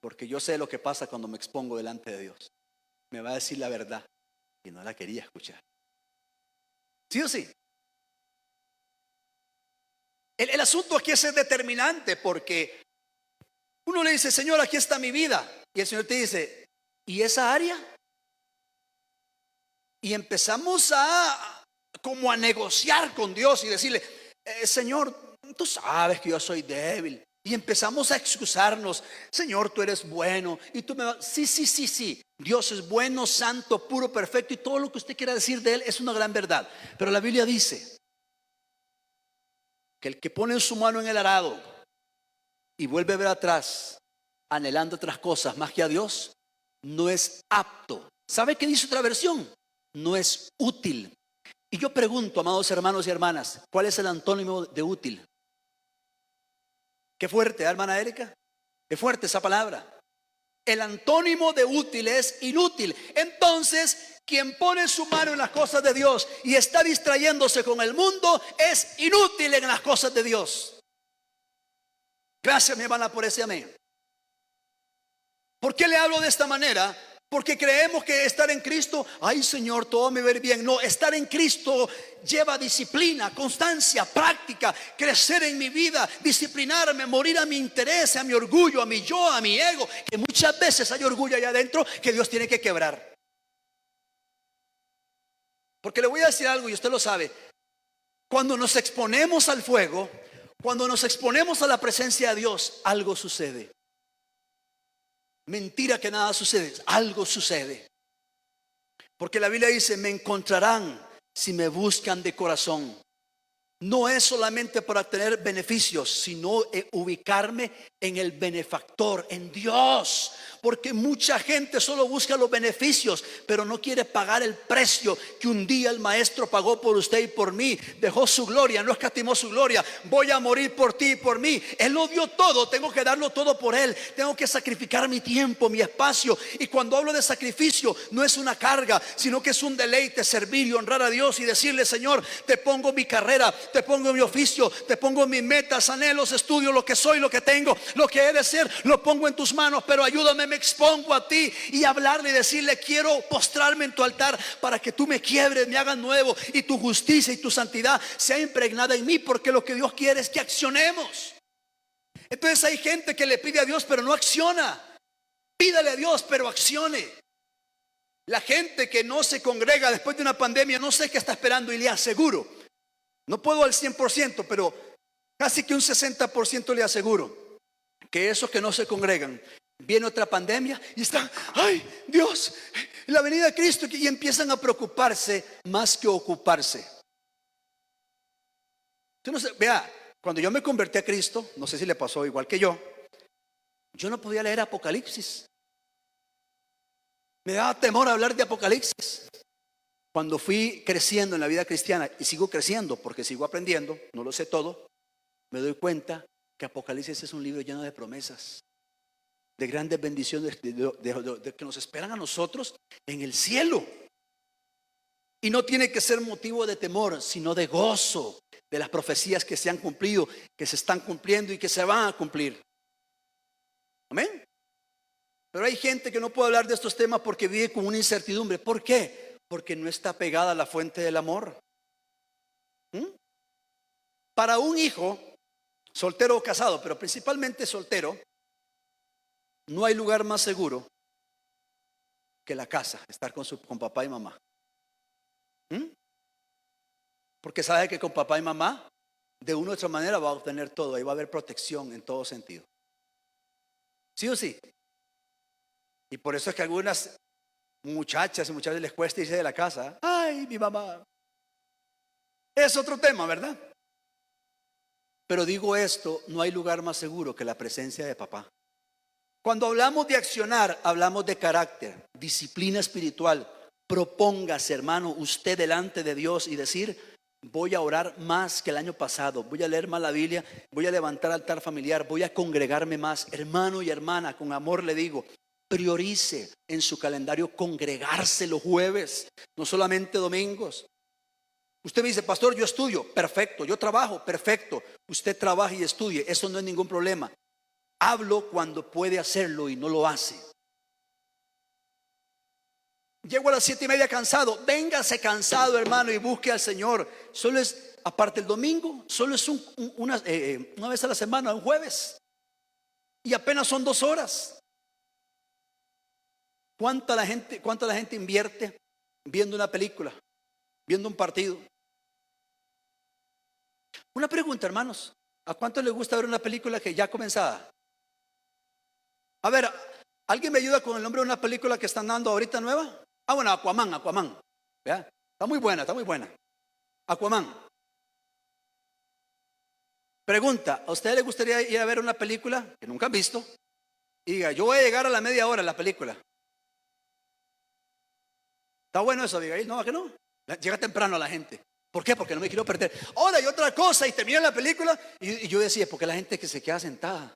porque yo sé lo que pasa cuando me expongo delante de Dios. Me va a decir la verdad y no la quería escuchar. ¿Sí o sí? El asunto aquí es determinante, porque uno le dice, Señor, aquí está mi vida. Y el Señor te dice, ¿y esa área? Y empezamos como a negociar con Dios y decirle, Señor, tú sabes que yo soy débil. Y empezamos a excusarnos, Señor, tú eres bueno. Y tú me vas, sí. Dios es bueno, santo, puro, perfecto. Y todo lo que usted quiera decir de Él es una gran verdad. Pero la Biblia dice que el que pone su mano en el arado y vuelve a ver atrás, anhelando otras cosas más que a Dios, no es apto. ¿Sabe qué dice otra versión? No es útil. Y yo pregunto, amados hermanos y hermanas, ¿cuál es el antónimo de útil? Qué fuerte, hermana Erika. Qué fuerte esa palabra. El antónimo de útil es inútil. Entonces, quien pone su mano en las cosas de Dios y está distrayéndose con el mundo es inútil en las cosas de Dios. Gracias, mi hermana, por ese amén. ¿Por qué le hablo de esta manera? Porque creemos que estar en Cristo, ay Señor, todo me va a ir bien. No, estar en Cristo lleva disciplina, constancia, práctica, crecer en mi vida, disciplinarme, morir a mi interés, a mi orgullo, a mi yo, a mi ego. Que muchas veces hay orgullo allá adentro que Dios tiene que quebrar. Porque le voy a decir algo y usted lo sabe. Cuando nos exponemos al fuego, cuando nos exponemos a la presencia de Dios, algo sucede. Mentira que nada sucede, algo sucede. Porque la Biblia dice, me encontrarán si me buscan de corazón. No es solamente para tener beneficios, sino ubicarme en el benefactor, en Dios. Porque mucha gente solo busca los beneficios, pero no quiere pagar el precio que un día el Maestro pagó por usted y por mí. Dejó su gloria, no escatimó su gloria. Voy a morir por ti y por mí. Él lo dio todo, tengo que darlo todo por Él. Tengo que sacrificar mi tiempo, mi espacio. Y cuando hablo de sacrificio, no es una carga, sino que es un deleite servir y honrar a Dios y decirle, Señor, te pongo mi carrera, te pongo mi oficio, te pongo mis metas, anhelos, estudios, lo que soy, lo que tengo, lo que he de ser, lo pongo en tus manos, pero ayúdame, me expongo a ti. Y hablarle y decirle, quiero postrarme en tu altar para que tú me quiebres, me hagas nuevo y tu justicia y tu santidad sea impregnada en mí, porque lo que Dios quiere es que accionemos. Entonces hay gente que le pide a Dios pero no acciona. Pídale a Dios pero accione. La gente que no se congrega después de una pandemia, no sé qué está esperando, y le aseguro, no puedo al 100%, pero casi que un 60% le aseguro que esos que no se congregan, viene otra pandemia y están, ay Dios, la venida de Cristo, y empiezan a preocuparse más que ocuparse. Usted no sé, vea, cuando yo me convertí a Cristo, no sé si le pasó igual que yo no podía leer Apocalipsis. Me daba temor hablar de Apocalipsis. Cuando fui creciendo en la vida cristiana, y sigo creciendo porque sigo aprendiendo, no lo sé todo, me doy cuenta que Apocalipsis es un libro lleno de promesas, de grandes bendiciones de que nos esperan a nosotros en el cielo. Y no tiene que ser motivo de temor, sino de gozo de las profecías que se han cumplido, que se están cumpliendo y que se van a cumplir. Amén. Pero hay gente que no puede hablar de estos temas porque vive con una incertidumbre. ¿Por qué? Porque no está pegada a la fuente del amor. Para un hijo, soltero o casado, pero principalmente soltero, no hay lugar más seguro que la casa, estar con papá y mamá. Porque sabe que con papá y mamá, de una u otra manera va a obtener todo, ahí va a haber protección en todo sentido. ¿Sí o sí? Y por eso es que a algunas muchachas y muchachos les cuesta irse de la casa. Ay, mi mamá. Es otro tema, ¿verdad? Pero digo esto, no hay lugar más seguro que la presencia de papá. Cuando hablamos de accionar, hablamos de carácter, disciplina espiritual. Propóngase, hermano, usted delante de Dios y decir, voy a orar más que el año pasado, voy a leer más la Biblia, voy a levantar altar familiar, voy a congregarme más. Hermano y hermana, con amor le digo, priorice en su calendario congregarse los jueves, no solamente domingos. Usted me dice, pastor, yo estudio, perfecto. Yo trabajo, perfecto. Usted trabaja y estudie, eso no es ningún problema. Hablo cuando puede hacerlo y no lo hace. Llego a las 7:30 cansado, véngase cansado, hermano, y busque al Señor. Solo es, aparte el domingo, solo es una vez a la semana, un jueves, y apenas son 2 horas. ¿Cuánta la gente invierte viendo una película, viendo un partido? Una pregunta, hermanos, ¿a cuánto les gusta ver una película que ya comenzada? A ver, ¿alguien me ayuda con el nombre de una película que están dando ahorita nueva? Ah, bueno, Aquaman. ¿Ya? Está muy buena. Aquaman. Pregunta, ¿a ustedes les gustaría ir a ver una película que nunca han visto? Y diga, yo voy a llegar a la media hora en la película. ¿Está bueno eso, Abigail? No, ¿a que no? Llega temprano a la gente. ¿Por qué? Porque no me quiero perder. Ahora y otra cosa, y termina la película. Y yo decía, ¿por qué la gente que se queda sentada?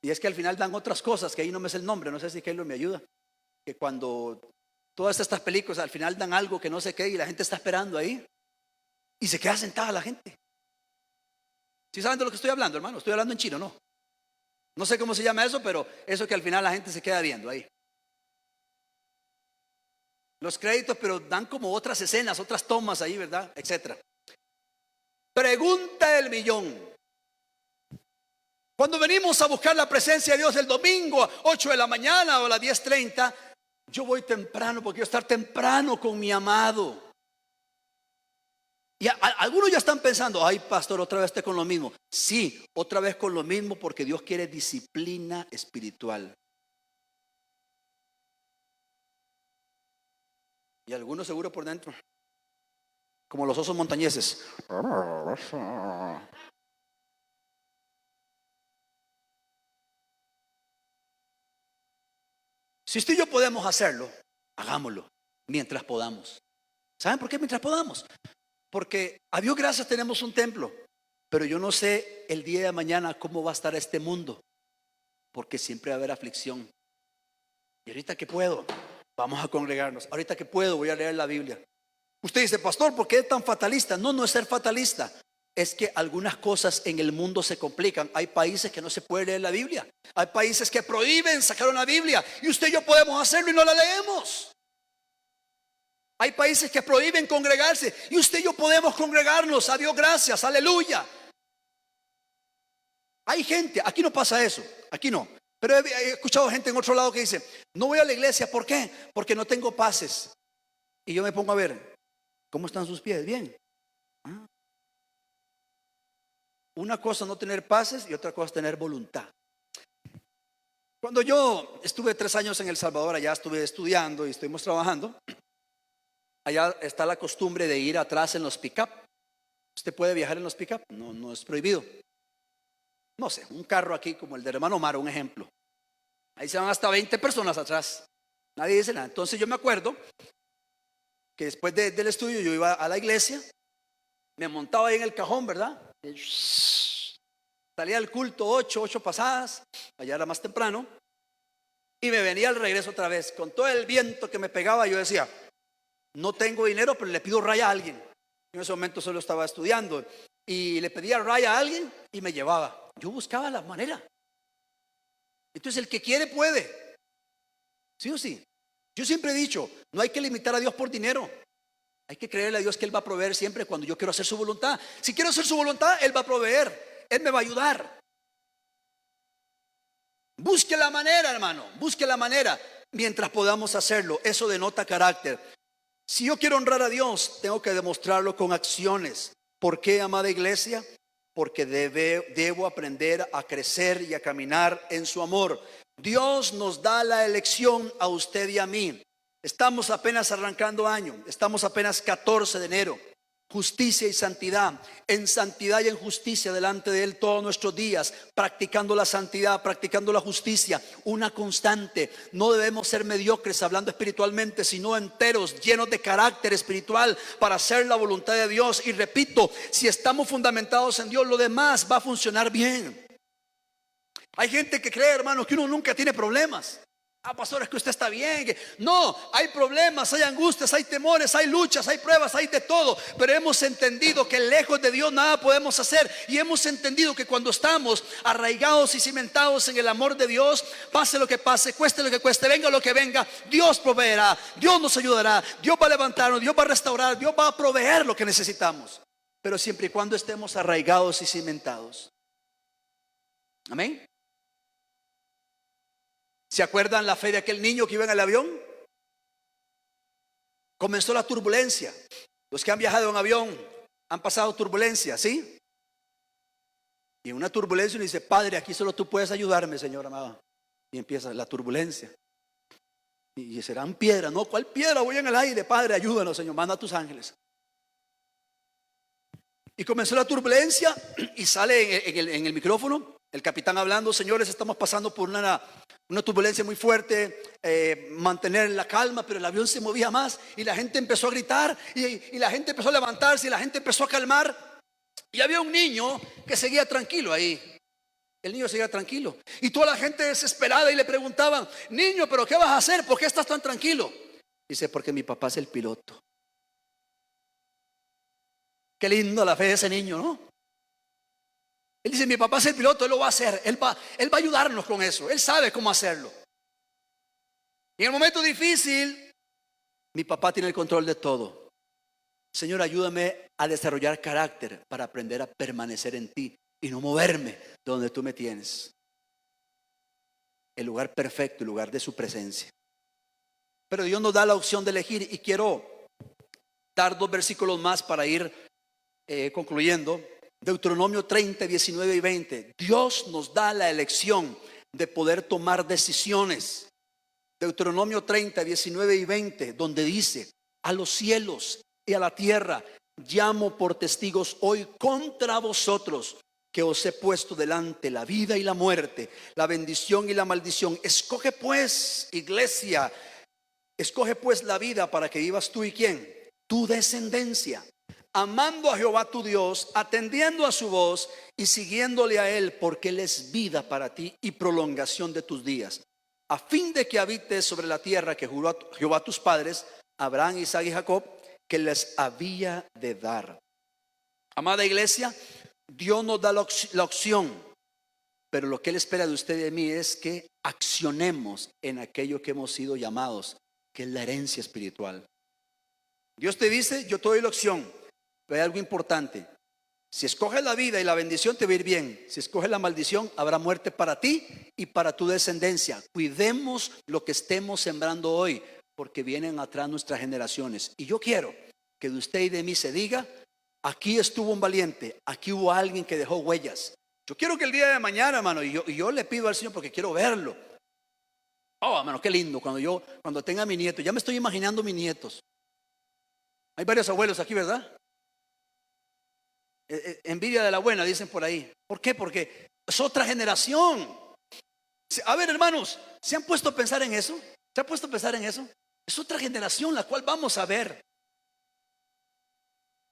Y es que al final dan otras cosas, que ahí no me sé el nombre, no sé si Keylor me ayuda. Que cuando todas estas películas al final dan algo que no sé qué y la gente está esperando ahí. Y se queda sentada la gente. ¿Sí saben de lo que estoy hablando, hermano? Estoy hablando en chino, ¿no? No sé cómo se llama eso, pero eso que al final la gente se queda viendo ahí. Los créditos, pero dan como otras escenas, otras tomas ahí, ¿verdad? Etcétera. Pregunta del millón. Cuando venimos a buscar la presencia de Dios el domingo a 8 de la mañana o a las 10:30, yo voy temprano porque quiero estar temprano con mi amado. Y algunos ya están pensando, ay pastor, otra vez estoy con lo mismo. Sí, otra vez con lo mismo porque Dios quiere disciplina espiritual. Y algunos seguro por dentro, como los osos montañeses. Si usted y yo podemos hacerlo, hagámoslo mientras podamos. ¿Saben por qué mientras podamos? Porque a Dios gracias tenemos un templo, pero yo no sé el día de mañana cómo va a estar este mundo, porque siempre va a haber aflicción. Y ahorita que puedo, vamos a congregarnos. Ahorita que puedo, voy a leer la Biblia. Usted dice, pastor, ¿por qué es tan fatalista? No, no es ser fatalista. Es que algunas cosas en el mundo se complican. Hay países que no se puede leer la Biblia. Hay países que prohíben sacar una Biblia. Y usted y yo podemos hacerlo y no la leemos. Hay países que prohíben congregarse. Y usted y yo podemos congregarnos. A Dios gracias, aleluya. Hay gente, aquí no pasa eso. Aquí no. Pero he escuchado gente en otro lado que dice, no voy a la iglesia, ¿por qué? Porque no tengo pases. Y yo me pongo a ver, ¿cómo están sus pies? Bien. Una cosa no tener pases y otra cosa tener voluntad. Cuando yo estuve 3 años en El Salvador, allá estuve estudiando y estuvimos trabajando. Allá está la costumbre de ir atrás en los pick-up. ¿Usted puede viajar en los pick-up? No, no es prohibido. No sé, un carro aquí como el de hermano Omar, un ejemplo. Ahí se van hasta 20 personas atrás. Nadie dice nada. Entonces yo me acuerdo que después del estudio yo iba a la iglesia, me montaba ahí en el cajón, ¿verdad? Salía al culto 8 pasadas, allá era más temprano, y me venía al regreso otra vez. Con todo el viento que me pegaba, yo decía, no tengo dinero, pero le pido raya a alguien. En ese momento solo estaba estudiando y le pedía raya a alguien y me llevaba. Yo buscaba la manera. Entonces el que quiere puede. ¿Sí o sí? Yo siempre he dicho, no hay que limitar a Dios por dinero. Hay que creerle a Dios que Él va a proveer siempre cuando yo quiero hacer su voluntad. Si quiero hacer su voluntad, Él va a proveer. Él me va a ayudar. Busque la manera, hermano. Busque la manera mientras podamos hacerlo. Eso denota carácter. Si yo quiero honrar a Dios, tengo que demostrarlo con acciones. ¿Por qué, amada iglesia? Porque debo aprender a crecer y a caminar en su amor. Dios nos da la elección a usted y a mí. Estamos apenas arrancando año. Estamos apenas 14 de enero. justicia y santidad, en santidad y en justicia delante de Él todos nuestros días, practicando la santidad, practicando la justicia, una constante. No debemos ser mediocres hablando espiritualmente, sino enteros, llenos de carácter espiritual para hacer la voluntad de Dios. Y repito, si estamos fundamentados en Dios, lo demás va a funcionar bien. Hay gente que cree, hermanos, que uno nunca tiene problemas. Pastor, es que usted está bien. No, hay problemas, hay angustias, hay temores, hay luchas, hay pruebas, hay de todo. Pero hemos entendido que lejos de Dios nada podemos hacer. Y hemos entendido que cuando estamos arraigados y cimentados en el amor de Dios, pase lo que pase, cueste lo que cueste, venga lo que venga, Dios proveerá, Dios nos ayudará, Dios va a levantarnos, Dios va a restaurar, Dios va a proveer lo que necesitamos. Pero siempre y cuando estemos arraigados y cimentados. Amén. ¿Se acuerdan la fe de aquel niño que iba en el avión? Comenzó la turbulencia. Los que han viajado en avión han pasado turbulencia, ¿sí? Y en una turbulencia uno dice: Padre, aquí solo tú puedes ayudarme, Señor amado. Y empieza la turbulencia. Y serán piedras. No, ¿cuál piedra? Voy en el aire. Padre, ayúdanos, Señor, manda a tus ángeles. Y comenzó la turbulencia y sale en el micrófono el capitán hablando: señores, estamos pasando por una turbulencia muy fuerte, mantener la calma. Pero el avión se movía más y la gente empezó a gritar y la gente empezó a levantarse y la gente empezó a calmar. Y había un niño que seguía tranquilo ahí. El niño seguía tranquilo y toda la gente desesperada, y le preguntaban: niño, ¿pero qué vas a hacer? ¿Por qué estás tan tranquilo? Dice: porque mi papá es el piloto. Qué lindo la fe de ese niño, ¿no? Él dice: mi papá es el piloto, él lo va a hacer, él va a ayudarnos con eso, él sabe cómo hacerlo. Y en el momento difícil, mi papá tiene el control de todo. Señor, ayúdame a desarrollar carácter para aprender a permanecer en ti y no moverme de donde tú me tienes. El lugar perfecto, el lugar de su presencia. Pero Dios nos da la opción de elegir, y quiero dar 2 versículos más para ir concluyendo. Deuteronomio 30, 19 y 20. Dios nos da la elección de poder tomar decisiones. Deuteronomio 30, 19 y 20, donde dice: a los cielos y a la tierra llamo por testigos hoy contra vosotros, que os he puesto delante la vida y la muerte, la bendición y la maldición. Escoge pues, iglesia, escoge pues la vida para que vivas tú y ¿quién? Tu descendencia, amando a Jehová tu Dios, atendiendo a su voz y siguiéndole a Él, porque Él es vida para ti y prolongación de tus días, a fin de que habites sobre la tierra que juró Jehová a tus padres, Abraham, Isaac y Jacob, que les había de dar. Amada iglesia, Dios nos da la opción, pero lo que Él espera de usted y de mí es que accionemos en aquello que hemos sido llamados, que es la herencia espiritual. Dios te dice: yo te doy la opción, pero hay algo importante. Si escoges la vida y la bendición, te va a ir bien. Si escoges la maldición, habrá muerte para ti y para tu descendencia. Cuidemos lo que estemos sembrando hoy, porque vienen atrás nuestras generaciones. Y yo quiero que de usted y de mí se diga: aquí estuvo un valiente, aquí hubo alguien que dejó huellas. Yo quiero que el día de mañana, hermano, y yo le pido al Señor porque quiero verlo. Oh, hermano, qué lindo cuando tenga mi nieto. Ya me estoy imaginando mis nietos. Hay varios abuelos aquí, ¿verdad? Envidia de la buena, dicen por ahí. ¿Por qué? Porque es otra generación. A ver, hermanos, ¿se han puesto a pensar en eso? ¿Se han puesto a pensar en eso? Es otra generación la cual vamos a ver.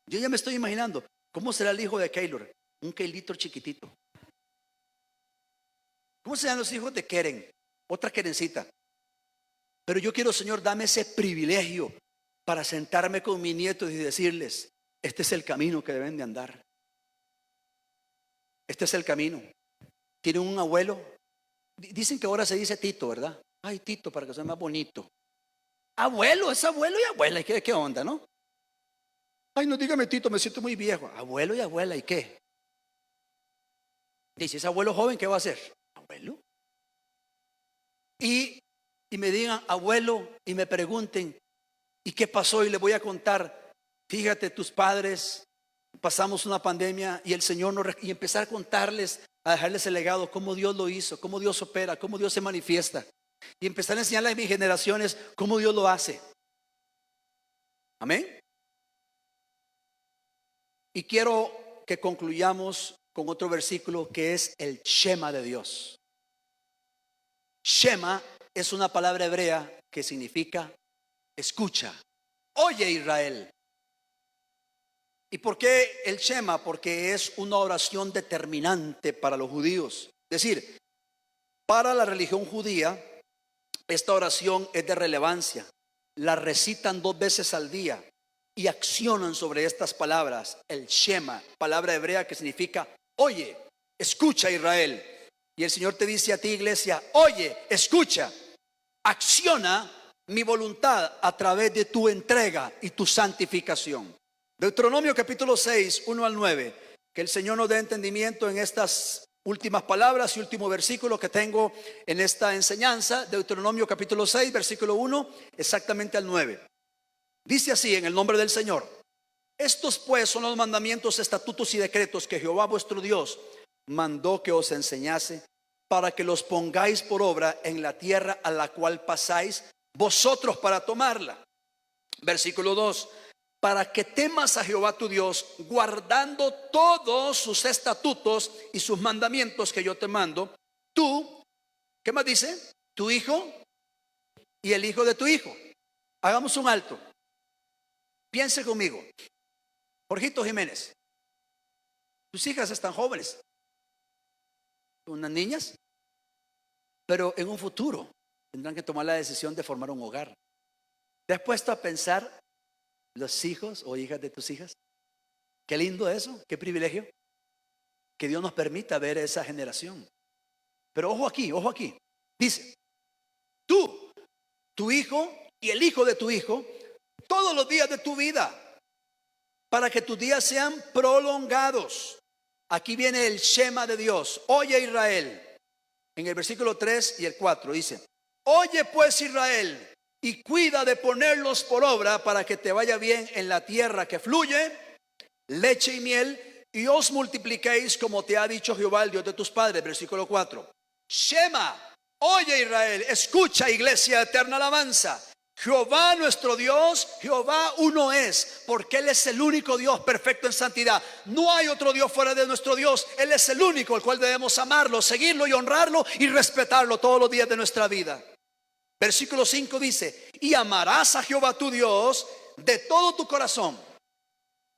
Yo ya me estoy imaginando cómo será el hijo de Keylor. Un Keylito chiquitito. ¿Cómo serán los hijos de Keren? Otra Kerencita. Pero yo quiero, Señor, dame ese privilegio para sentarme con mis nietos y decirles: este es el camino que deben de andar. Este es el camino. Tienen un abuelo. Dicen que ahora se dice Tito, ¿verdad? Ay, Tito, para que sea más bonito. Abuelo, es abuelo y abuela. ¿Y qué onda, no? Ay, no, dígame Tito, me siento muy viejo. Abuelo y abuela, ¿y qué? Dice: es abuelo joven, ¿qué va a hacer? Abuelo. Y me digan abuelo y me pregunten: ¿y qué pasó? Y le voy a contar: fíjate, tus padres, pasamos una pandemia y el Señor y empezar a contarles, a dejarles el legado, cómo Dios lo hizo, cómo Dios opera, cómo Dios se manifiesta, y empezar a enseñarle a mis generaciones cómo Dios lo hace. Amén. Y quiero que concluyamos con otro versículo que es el Shema de Dios. Shema es una palabra hebrea que significa escucha. Oye, Israel. ¿Y por qué el Shema? Porque es una oración determinante para los judíos. Es decir, para la religión judía, esta oración es de relevancia. La recitan 2 veces al día y accionan sobre estas palabras. El Shema, palabra hebrea que significa oye, escucha, Israel. Y el Señor te dice a ti, iglesia, oye, escucha, acciona mi voluntad a través de tu entrega y tu santificación. Deuteronomio capítulo 6, 1 al 9. Que el Señor nos dé entendimiento en estas últimas palabras y último versículo que tengo en esta enseñanza. Deuteronomio capítulo 6, versículo 1, exactamente al 9. Dice así en el nombre del Señor: estos pues son los mandamientos, estatutos y decretos que Jehová vuestro Dios mandó que os enseñase, para que los pongáis por obra en la tierra a la cual pasáis vosotros para tomarla. Versículo 2: para que temas a Jehová tu Dios, guardando todos sus estatutos y sus mandamientos que yo te mando, tú, ¿qué más dice? Tu hijo y el hijo de tu hijo. Hagamos un alto. Piense conmigo. Jorgito Jiménez, tus hijas están jóvenes, unas niñas, pero en un futuro tendrán que tomar la decisión de formar un hogar. ¿Te has puesto a pensar los hijos o hijas de tus hijas? Qué lindo eso, qué privilegio que Dios nos permita ver esa generación. Pero ojo aquí, dice, tú, tu hijo y el hijo de tu hijo, todos los días de tu vida, para que tus días sean prolongados. Aquí viene el Shema de Dios. Oye, Israel. En el versículo 3 y el 4 dice: oye pues, Israel, y cuida de ponerlos por obra, para que te vaya bien en la tierra que fluye leche y miel, y os multipliquéis como te ha dicho Jehová, el Dios de tus padres. Versículo 4. Shema, oye, Israel, escucha, iglesia, eterna alabanza. Jehová nuestro Dios, Jehová uno es, porque Él es el único Dios perfecto en santidad. No hay otro Dios fuera de nuestro Dios. Él es el único, el cual debemos amarlo, seguirlo y honrarlo y respetarlo todos los días de nuestra vida. Versículo 5 dice: y amarás a Jehová tu Dios de todo tu corazón,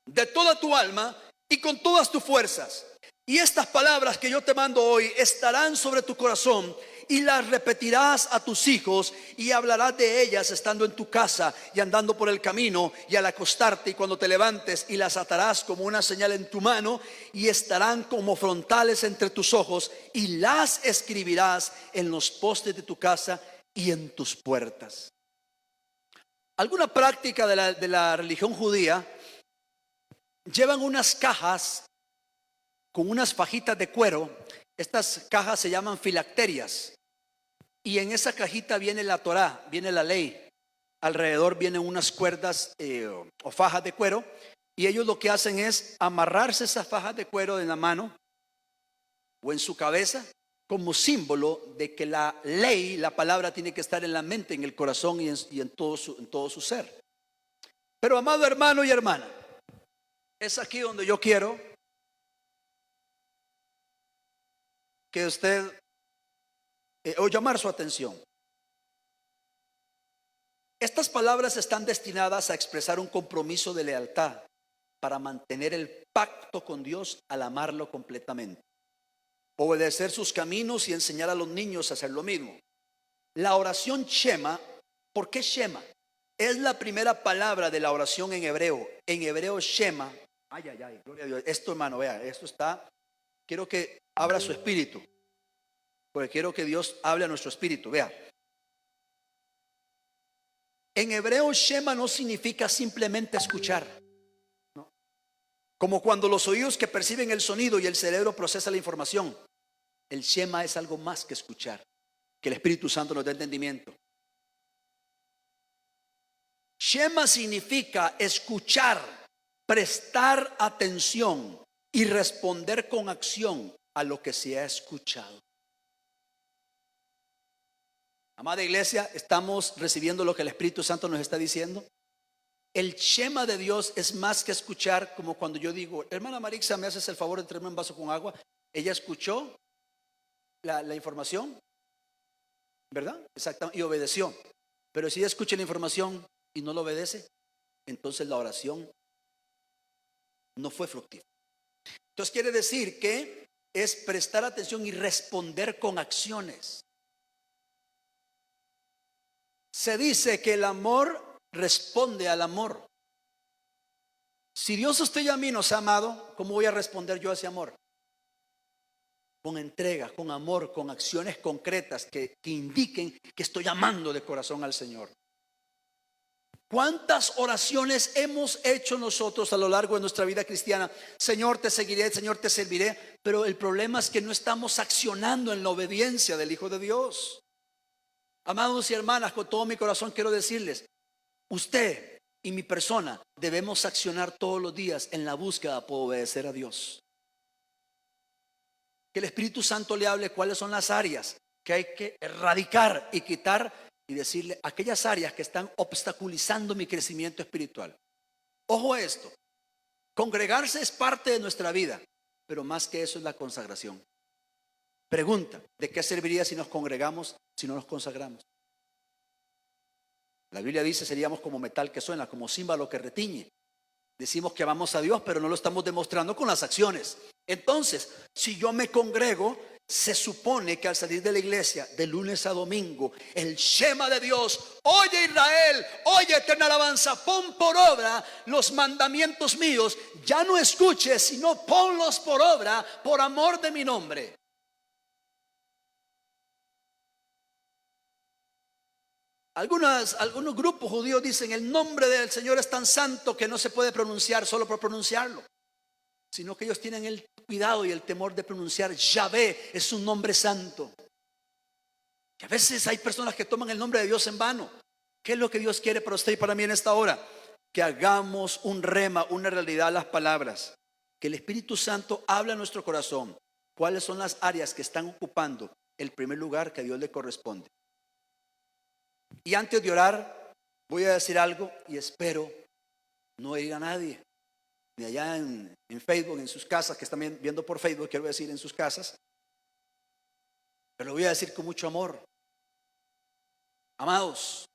de toda tu alma y con todas tus fuerzas. Y estas palabras que yo te mando hoy estarán sobre tu corazón, y las repetirás a tus hijos, y hablarás de ellas estando en tu casa y andando por el camino y al acostarte y cuando te levantes, y las atarás como una señal en tu mano, y estarán como frontales entre tus ojos, y las escribirás en los postes de tu casa y en tus puertas. Alguna práctica de la religión judía llevan unas cajas con unas fajitas de cuero. Estas cajas se llaman filacterias, y en esa cajita viene la Torá, viene la ley. Alrededor vienen unas cuerdas o fajas de cuero, y ellos lo que hacen es amarrarse esas fajas de cuero en la mano o en su cabeza, como símbolo de que la ley, la palabra, tiene que estar en la mente, en el corazón y en todo su ser. Pero, amado hermano y hermana, es aquí donde yo quiero que usted o llamar su atención. Estas palabras están destinadas a expresar un compromiso de lealtad para mantener el pacto con Dios al amarlo completamente, obedecer sus caminos y enseñar a los niños a hacer lo mismo. La oración Shema, ¿por qué Shema? Es la primera palabra de la oración en hebreo. En hebreo Shema, gloria a Dios. Esto, hermano, vea, esto está, quiero que abra su espíritu, porque quiero que Dios hable a nuestro espíritu. Vea, en hebreo Shema no significa simplemente escuchar, ¿no? Como cuando los oídos que perciben el sonido y el cerebro procesa la información. El Shema es algo más que escuchar. Que el Espíritu Santo nos dé entendimiento. Shema significa escuchar, prestar atención y responder con acción a lo que se ha escuchado. Amada iglesia, ¿estamos recibiendo lo que el Espíritu Santo nos está diciendo? el shema de Dios es más que escuchar, como cuando yo digo, hermana Marixa, ¿me haces el favor de traerme un vaso con agua? Ella escuchó la información, ¿verdad? Exactamente, y obedeció. Pero si ella escucha la información y no lo obedece, entonces la oración no fue fructífera. Entonces quiere decir que es prestar atención y responder con acciones. Se dice que el amor responde al amor. Si Dios a usted y a mí nos ha amado, ¿cómo voy a responder yo a ese amor? Con entrega, con amor, con acciones concretas que indiquen que estoy amando de corazón al Señor. ¿Cuántas oraciones hemos hecho nosotros a lo largo de nuestra vida cristiana? Señor, te seguiré, Señor, te serviré. Pero el problema es que no estamos accionando en la obediencia del Hijo de Dios. Amados y hermanas, con todo mi corazón quiero decirles, usted y mi persona debemos accionar todos los días en la búsqueda por obedecer a Dios. Que el Espíritu Santo le hable cuáles son las áreas que hay que erradicar y quitar, y decirle aquellas áreas que están obstaculizando mi crecimiento espiritual. Ojo a esto, congregarse es parte de nuestra vida, pero más que eso es la consagración. Pregunta, ¿de qué serviría si nos congregamos, si no nos consagramos? La Biblia dice, seríamos como metal que suena, como címbalo que retiñe. Decimos que amamos a Dios, pero no lo estamos demostrando con las acciones. Entonces, si yo me congrego, se supone que al salir de la iglesia de lunes a domingo, el shema de Dios, oye Israel, oye eterna alabanza, pon por obra los mandamientos míos, ya no escuches, sino ponlos por obra por amor de mi nombre. Algunos grupos judíos dicen, el nombre del Señor es tan santo que no se puede pronunciar solo por pronunciarlo, sino que ellos tienen el cuidado y el temor de pronunciar Yahvé, es un nombre santo. Y a veces hay personas que toman el nombre de Dios en vano. ¿Qué es lo que Dios quiere para usted y para mí en esta hora? Que hagamos un rema, una realidad a las palabras. Que el Espíritu Santo hable a nuestro corazón. ¿Cuáles son las áreas que están ocupando el primer lugar que a Dios le corresponde? Y antes de orar, voy a decir algo y espero no herir a nadie. Ni allá en Facebook, en sus casas, que están viendo por Facebook, quiero decir en sus casas. Pero lo voy a decir con mucho amor. Amados,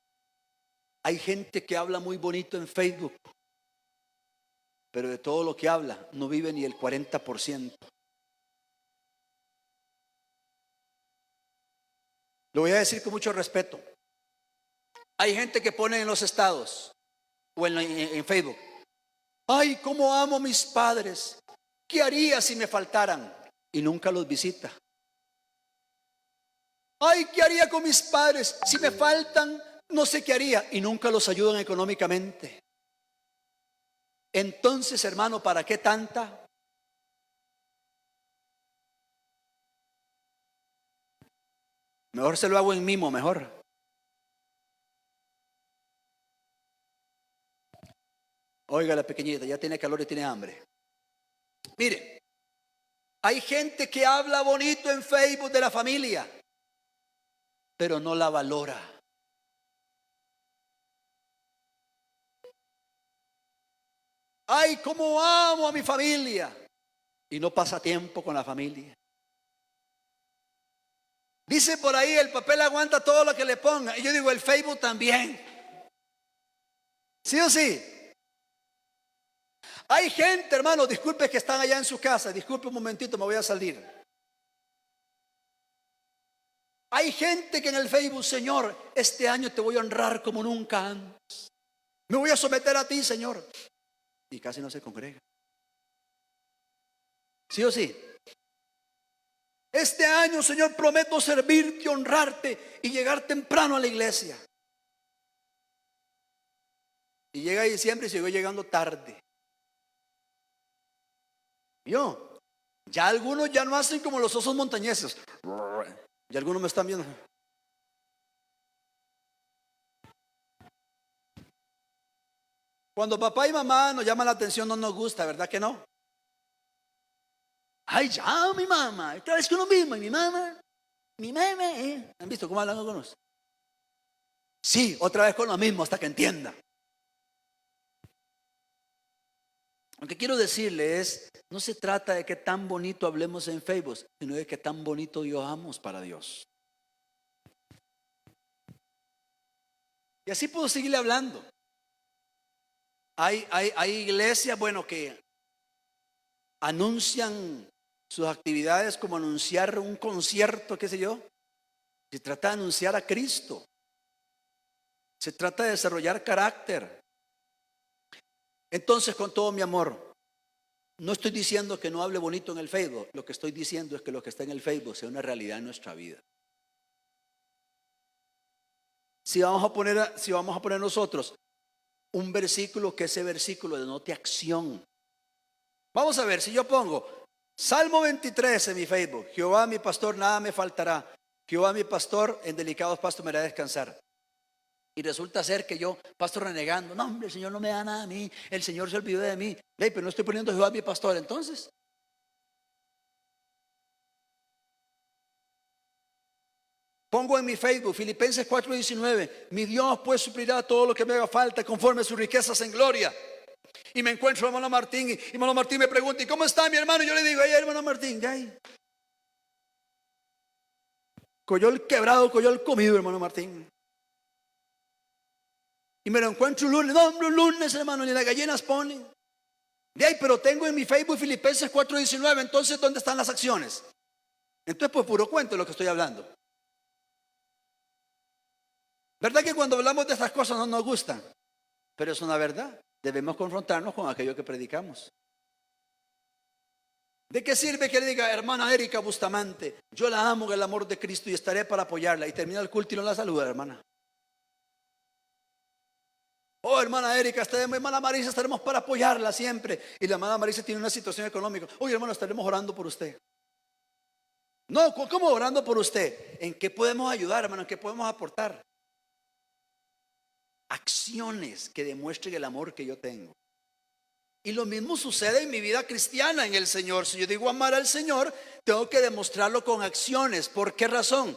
hay gente que habla muy bonito en Facebook, pero de todo lo que habla no vive ni el 40%. Lo voy a decir con mucho respeto. Hay gente que pone en los estados o en Facebook, ay, cómo amo a mis padres, ¿qué haría si me faltaran? Y nunca los visita. Ay, ¿qué haría con mis padres? Si me faltan, no sé qué haría. Y nunca los ayudan económicamente. Entonces, hermano, ¿para qué tanta? Mejor se lo hago en mimo, mejor. Oiga la pequeñita, ya tiene calor y tiene hambre. Mire, hay gente que habla bonito en Facebook de la familia, pero no la valora. Ay, cómo amo a mi familia, y no pasa tiempo con la familia. Dice por ahí, el papel aguanta todo lo que le ponga. Y yo digo, el Facebook también. ¿Sí o sí? Hay gente, hermano, disculpe que están allá en su casa. Disculpe un momentito, me voy a salir. Hay gente que en el Facebook, Señor, este año te voy a honrar como nunca antes. Me voy a someter a ti, Señor. Y casi no se congrega. ¿Sí o sí? Este año, Señor, prometo servirte, honrarte y llegar temprano a la iglesia. Y llega diciembre y sigo llegando tarde. Yo, ya algunos ya no hacen como los osos montañeses. Y algunos me están viendo. Cuando papá y mamá nos llaman la atención no nos gusta, ¿verdad que no? Ay, ya mi mamá, otra vez con lo mismo. Y mi mamá, ¿han visto cómo hablan algunos? Sí, otra vez con lo mismo hasta que entienda. Lo que quiero decirle es, no se trata de que tan bonito hablemos en Facebook, sino de que tan bonito vivamos para Dios. Y así puedo seguirle hablando. Hay iglesias, bueno, que anuncian sus actividades como anunciar un concierto, qué sé yo. Se trata de anunciar a Cristo. Se trata de desarrollar carácter. Entonces, con todo mi amor, no estoy diciendo que no hable bonito en el Facebook. Lo que estoy diciendo es que lo que está en el Facebook sea una realidad en nuestra vida. Si vamos a poner nosotros un versículo, que ese versículo denote acción. Vamos a ver, si yo pongo Salmo 23 en mi Facebook: Jehová mi pastor, nada me faltará. Jehová mi pastor, en delicados pastos me hará descansar. Y resulta ser que yo pasto renegando: no, hombre, el Señor no me da nada a mí, el Señor se olvidó de mí. Pero no estoy poniendo Jehová mi pastor. Entonces, pongo en mi Facebook Filipenses 4:19: mi Dios pues suplirá todo lo que me haga falta conforme a sus riquezas en gloria. Y me encuentro a hermano Martín, y hermano Martín me pregunta: ¿y cómo está mi hermano? Y yo le digo: ay, hermano Martín, ay, coyol quebrado, coyol comido, hermano Martín. Y me lo encuentro un lunes: no, hombre, un lunes, hermano, ni las gallinas ponen. De ahí, pero tengo en mi Facebook Filipenses 4:19. Entonces, ¿dónde están las acciones? Entonces, pues puro cuento de lo que estoy hablando. ¿Verdad que cuando hablamos de estas cosas no nos gustan? Pero es una verdad. Debemos confrontarnos con aquello que predicamos. ¿De qué sirve que le diga: hermana Erika Bustamante, yo la amo en el amor de Cristo y estaré para apoyarla? Y termina el culto y no la saluda, hermana. Oh, hermana Erika, hermana Marisa, estaremos para apoyarla siempre. Y la hermana Marisa tiene una situación económica. Oye, hermano, estaremos orando por usted. No, ¿cómo orando por usted? ¿En qué podemos ayudar, hermano? ¿En qué podemos aportar? Acciones que demuestren el amor que yo tengo. Y lo mismo sucede en mi vida cristiana en el Señor. Si yo digo amar al Señor, tengo que demostrarlo con acciones. ¿Por qué razón?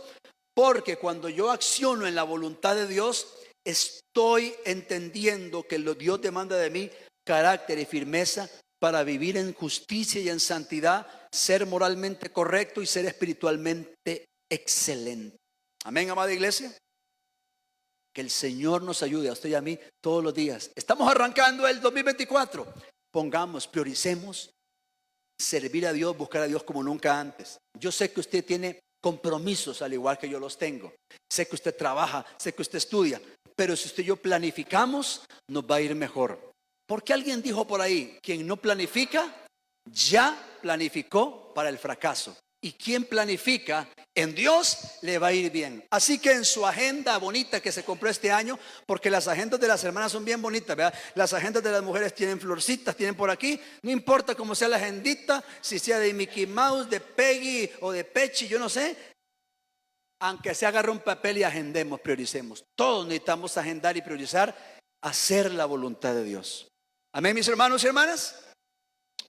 Porque cuando yo acciono en la voluntad de Dios, estoy entendiendo que Dios demanda de mí carácter y firmeza para vivir en justicia y en santidad, ser moralmente correcto y ser espiritualmente excelente. Amén, amada iglesia. Que el Señor nos ayude a usted y a mí todos los días. Estamos arrancando el 2024. Prioricemos servir a Dios, buscar a Dios como nunca antes. Yo sé que usted tiene compromisos al igual que yo los tengo. Sé que usted trabaja, sé que usted estudia. Pero si usted y yo planificamos, nos va a ir mejor. Porque alguien dijo por ahí: quien no planifica, ya planificó para el fracaso. Y quien planifica en Dios, le va a ir bien. Así que en su agenda bonita que se compró este año, porque las agendas de las hermanas son bien bonitas, ¿verdad? Las agendas de las mujeres tienen florcitas, tienen por aquí. No importa cómo sea la agendita, si sea de Mickey Mouse, de Peggy o de Pechi, yo no sé. Aunque se agarre un papel y agendemos, prioricemos. Todos necesitamos agendar y priorizar, hacer la voluntad de Dios. Amén, mis hermanos y hermanas.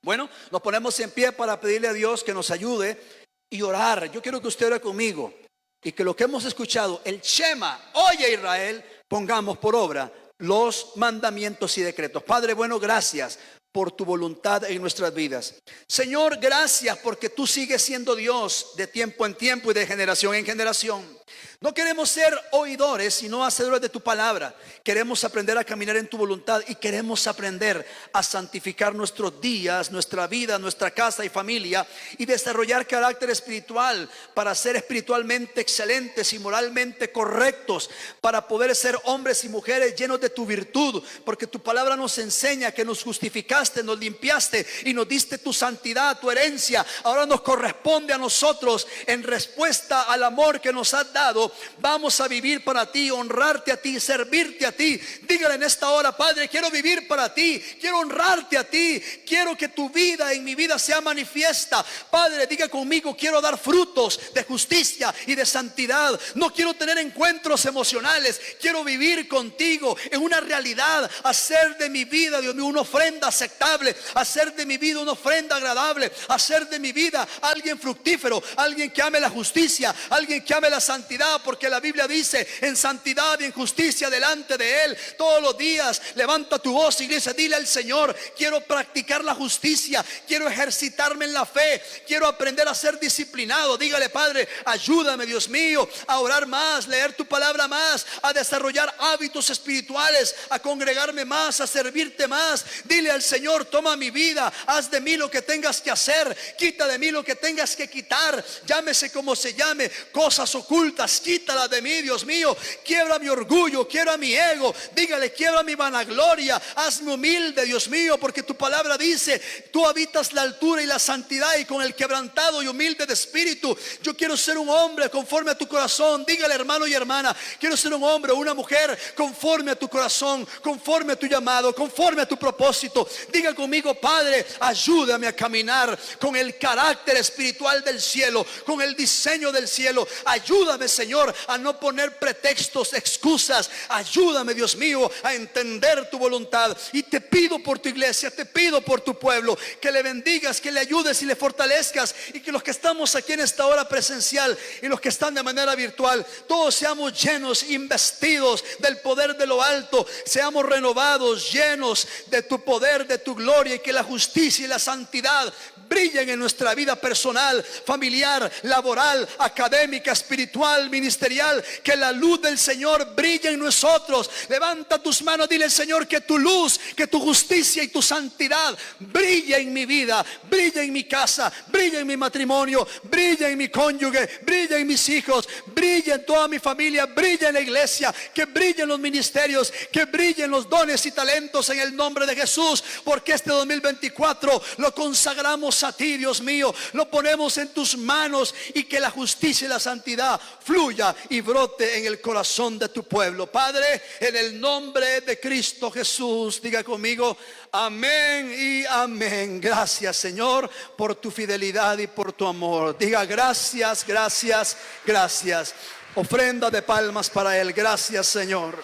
Bueno, nos ponemos en pie para pedirle a Dios que nos ayude y orar. Yo quiero que usted ore conmigo y que lo que hemos escuchado, el Shema, oye Israel, pongamos por obra los mandamientos y decretos. Padre bueno, gracias por tu voluntad en nuestras vidas. Señor, gracias porque tú sigues siendo Dios de tiempo en tiempo y de generación en generación. No queremos ser oidores, sino hacedores de tu palabra. Queremos aprender a caminar en tu voluntad y queremos aprender a santificar nuestros días, nuestra vida, nuestra casa y familia, y desarrollar carácter espiritual para ser espiritualmente excelentes y moralmente correctos, para poder ser hombres y mujeres llenos de tu virtud, porque tu palabra nos enseña que nos justificaste, nos limpiaste y nos diste tu santidad, tu herencia. Ahora nos corresponde a nosotros, en respuesta al amor que nos has dado, vamos a vivir para ti, honrarte a ti, servirte a ti. Dígale en esta hora: Padre, quiero vivir para ti, quiero honrarte a ti, quiero que tu vida en mi vida sea manifiesta. Padre, diga conmigo: quiero dar frutos de justicia y de santidad. No quiero tener encuentros emocionales, quiero vivir contigo en una realidad, hacer de mi vida, Dios mío, una ofrenda aceptable, hacer de mi vida una ofrenda agradable, hacer de mi vida alguien fructífero, alguien que ame la justicia, alguien que ame la santidad. santidad, porque la Biblia dice: en santidad y en justicia delante de Él. Todos los días levanta tu voz, iglesia, dile al Señor: quiero practicar la justicia, quiero ejercitarme en la fe, quiero aprender a ser disciplinado. Dígale: Padre, ayúdame, Dios mío, a orar más, leer tu palabra más, a desarrollar hábitos espirituales, a congregarme más, a servirte más. Dile al Señor: toma mi vida, haz de mí lo que tengas que hacer, quita de mí lo que tengas que quitar, llámese como se llame, cosas ocultas, quítala de mí, Dios mío. Quiebra mi orgullo, quiebra mi ego. Dígale: quiebra mi vanagloria, hazme humilde, Dios mío, porque tu palabra dice: tú habitas la altura y la santidad, y con el quebrantado y humilde de espíritu. Yo quiero ser un hombre conforme a tu corazón. Dígale, hermano y hermana: quiero ser un hombre o una mujer conforme a tu corazón, conforme a tu llamado, conforme a tu propósito. Diga conmigo: Padre, ayúdame a caminar con el carácter espiritual del cielo, con el diseño del cielo. Ayúdame, Señor, a no poner pretextos, excusas. Ayúdame, Dios mío, a entender tu voluntad. Y te pido por tu iglesia, te pido por tu pueblo, que le bendigas, que le ayudes y le fortalezcas, y que los que estamos aquí en esta hora presencial y los que están de manera virtual, todos seamos llenos, investidos del poder de lo alto, seamos renovados, llenos de tu poder, de tu gloria, y que la justicia y la santidad brillen en nuestra vida personal, familiar, laboral, académica, espiritual, ministerial. Que la luz del Señor brille en nosotros. Levanta tus manos, dile al Señor: que tu luz, que tu justicia y tu santidad brille en mi vida, brille en mi casa, brille en mi matrimonio, brille en mi cónyuge, brille en mis hijos, brille en toda mi familia, brille en la iglesia, que brillen los ministerios, que brillen los dones y talentos en el nombre de Jesús. Porque este 2024 lo consagramos a ti, Dios mío, lo ponemos en tus manos, y que la justicia y la santidad fluya y brote en el corazón de tu pueblo. Padre, en el nombre de Cristo Jesús, diga conmigo: amén y amén. Gracias, Señor, por tu fidelidad y por tu amor. Diga: gracias, gracias, gracias. Ofrenda de palmas para Él. Gracias, Señor.